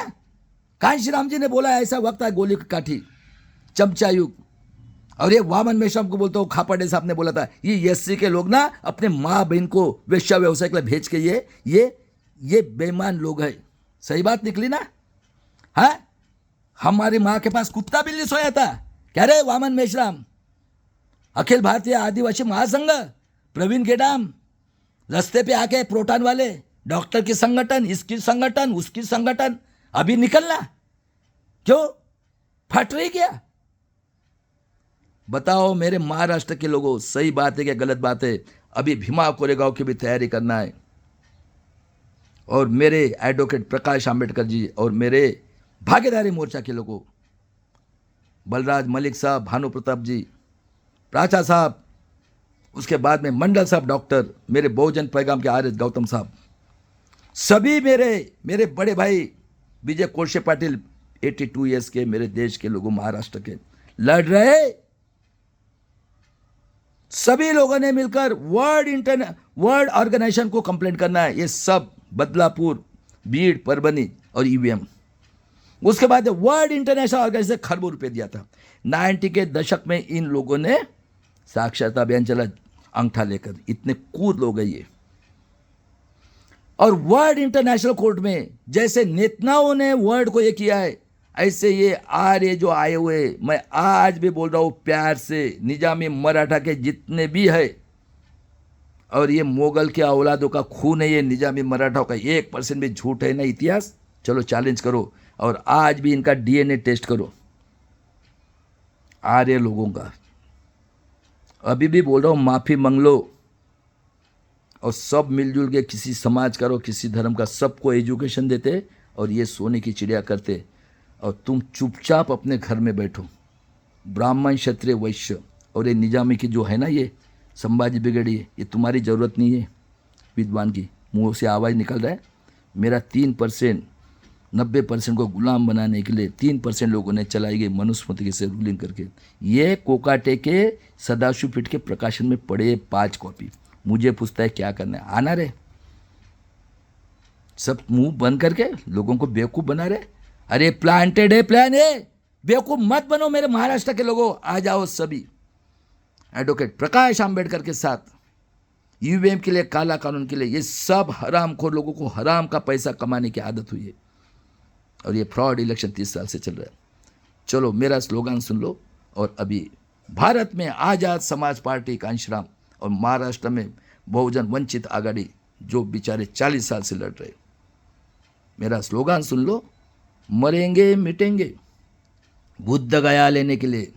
S1: कांशीराम जी ने बोला ऐसा वक्त है गोली की काठी, चमचा युग। और ये वामन मेश्राम को बोलता हूँ, खापाडे साहब ने बोला था ये एससी के लोग ना अपने माँ बहन को वेश्या व्यवसाय के लिए भेज के ये बेईमान लोग है। सही बात निकली ना। हाँ, हमारी माँ के पास कुत्ता बिल्ली सोया था। क्या रे वामन मेश्राम, अखिल भारतीय आदिवासी महासंघ, प्रवीण गेडाम, रास्ते पे आके प्रोटॉन वाले, डॉक्टर की संगठन, इसकी संगठन, उसकी संगठन, अभी निकलना क्यों, फट रही क्या। बताओ मेरे महाराष्ट्र के लोगों, सही बात है क्या गलत बात है। अभी भीमा कोरेगांव की भी तैयारी करना है। और मेरे एडवोकेट प्रकाश आंबेडकर जी और मेरे भागीदारी मोर्चा के लोगों, बलराज मलिक साहब, भानु प्रताप जी, प्राचा साहब, उसके बाद में मंडल साहब डॉक्टर, मेरे बहुजन पैगाम के आर एस गौतम साहब, सभी मेरे बड़े भाई विजय कोळसे पाटिल, 82 ईयर्स के मेरे देश के लोगों, महाराष्ट्र के लड़ रहे। सभी लोगों ने मिलकर वर्ल्ड ऑर्गेनाइजेशन को कंप्लेंट करना है। ये सब बदलापुर, बीड़, परभनी और ईवीएम। उसके बाद वर्ल्ड इंटरनेशनल ऑर्गेनाइजेशन खरबों रुपए दिया था। 90 के दशक में इन लोगों ने साक्षरता अभियान चला अंगठा लेकर। इतने कूद लोग हैं ये। और वर्ल्ड इंटरनेशनल कोर्ट में जैसे नेताओं ने वर्ल्ड को ये किया है, ऐसे ये आर्य जो आए हुए, मैं आज भी बोल रहा हूँ प्यार से, निजामी मराठा के जितने भी है और ये मुगल के औलादों का खून है, ये निजामी मराठाओं का 1% भी झूठ है ना इतिहास। चलो चैलेंज करो और आज भी इनका डीएनए टेस्ट करो आर्य लोगों का। अभी भी बोल रहा हूँ माफी मांग लो और सब मिलजुल के किसी समाज का, किसी धर्म का, सबको एजुकेशन देते और ये सोने की चिड़िया करते। और तुम चुपचाप अपने घर में बैठो। ब्राह्मण, क्षत्रिय, वैश्य और ये निजामी की जो है ना, ये संभाजी ब्रिगेड, ये तुम्हारी ज़रूरत नहीं है। विद्वान की मुंह से आवाज़ निकल रहा है मेरा 3%, 90% को गुलाम बनाने के लिए 3% लोगों ने चलाई गई मनुस्मृति से रूलिंग करके। ये कोकाटे के सदाशिव पीठ के प्रकाशन में पड़े 5 कॉपी। मुझे पूछता है क्या करना है, आना रे। सब मुंह बंद करके लोगों को बेवकूफ़ बना रहे। अरे प्लांटेड है, प्लान है, बेवकूफ़ मत बनो मेरे महाराष्ट्र के लोगों। आ जाओ सभी एडवोकेट प्रकाश आंबेडकर के साथ, ईवीएम के लिए, काला कानून के लिए। ये सब हरामखोर लोगों को हराम का पैसा कमाने की आदत हुई है और ये फ्रॉड इलेक्शन 30 साल से चल रहा है। चलो मेरा स्लोगन सुन लो। और अभी भारत में आज़ाद समाज पार्टी कांशीराम और महाराष्ट्र में बहुजन वंचित आघाड़ी जो बेचारे 40 साल से लड़ रहे, मेरा स्लोगन सुन लो, मरेंगे मिटेंगे बुद्ध गया लेने के लिए।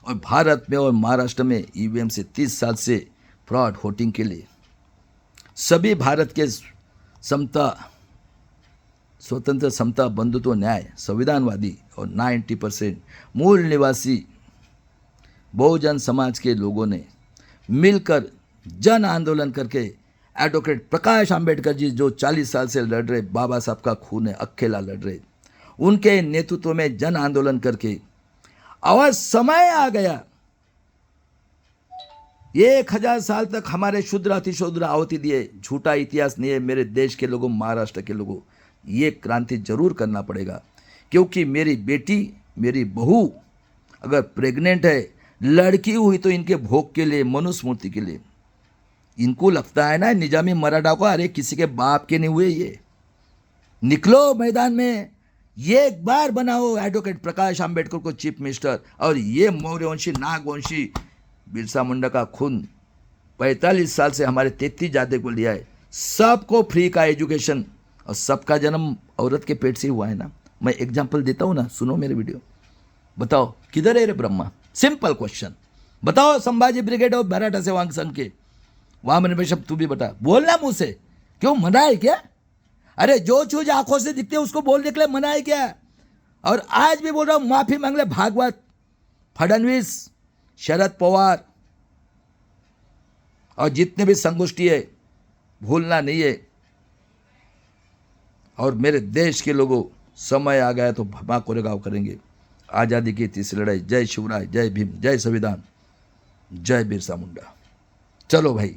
S1: और भारत में और महाराष्ट्र में ईवीएम से 30 साल से फ्रॉड वोटिंग के लिए सभी भारत के समता, स्वतंत्र, समता, बंधुत्व, न्याय, संविधानवादी और 90% मूल निवासी बहुजन समाज के लोगों ने मिलकर जन आंदोलन करके एडवोकेट प्रकाश आंबेडकर जी जो 40 साल से लड़ रहे, बाबा साहब का खून है, अकेला लड़ रहे, उनके नेतृत्व में जन आंदोलन करके और समय आ गया 1000 साल तक हमारे शुद्र अतिशूद्र आहुति दिए। झूठा इतिहास नहीं है मेरे देश के लोगों, महाराष्ट्र के लोगों, ये क्रांति जरूर करना पड़ेगा। क्योंकि मेरी बेटी, मेरी बहू अगर प्रेग्नेंट है, लड़की हुई तो इनके भोग के लिए, मनुस्मृति के लिए। इनको लगता है ना निजामी मराठा को, अरे किसी के बाप के नहीं हुए ये। निकलो मैदान में, ये एक बार बनाओ एडवोकेट प्रकाश आंबेडकर को चीफ मिनिस्टर। और ये मौर्यवंशी, नागवंशी, बिरसा मुंडा का खून 45 साल से हमारे 33 जाति को लिया है। सबको फ्री का एजुकेशन, और सबका जन्म औरत के पेट से हुआ है ना। मैं एग्जाम्पल देता हूँ ना, सुनो मेरे वीडियो। बताओ किधर है रे ब्रह्मा? Simple question. बताओ संभाजी ब्रिगेड और मराठा सेवांग संघ के वहां मैंने शब्द तू भी बता, बोलना मुंह से। क्यों मना है क्या? अरे जो चीज आंखों से दिखते है उसको बोलने के लिए मना है क्या? और आज भी बोल रहा हूं, माफी मांग ले भागवत, फडणवीस, शरद पवार और जितने भी संगोष्ठी है, भूलना नहीं है। और मेरे देश के लोगों, समय आ गया तो भमा कोरेगांव करेंगे। आज़ादी की तीसरी लड़ाई। जय शिवराय, जय भीम, जय संविधान, जय बिरसा मुंडा। चलो भाई।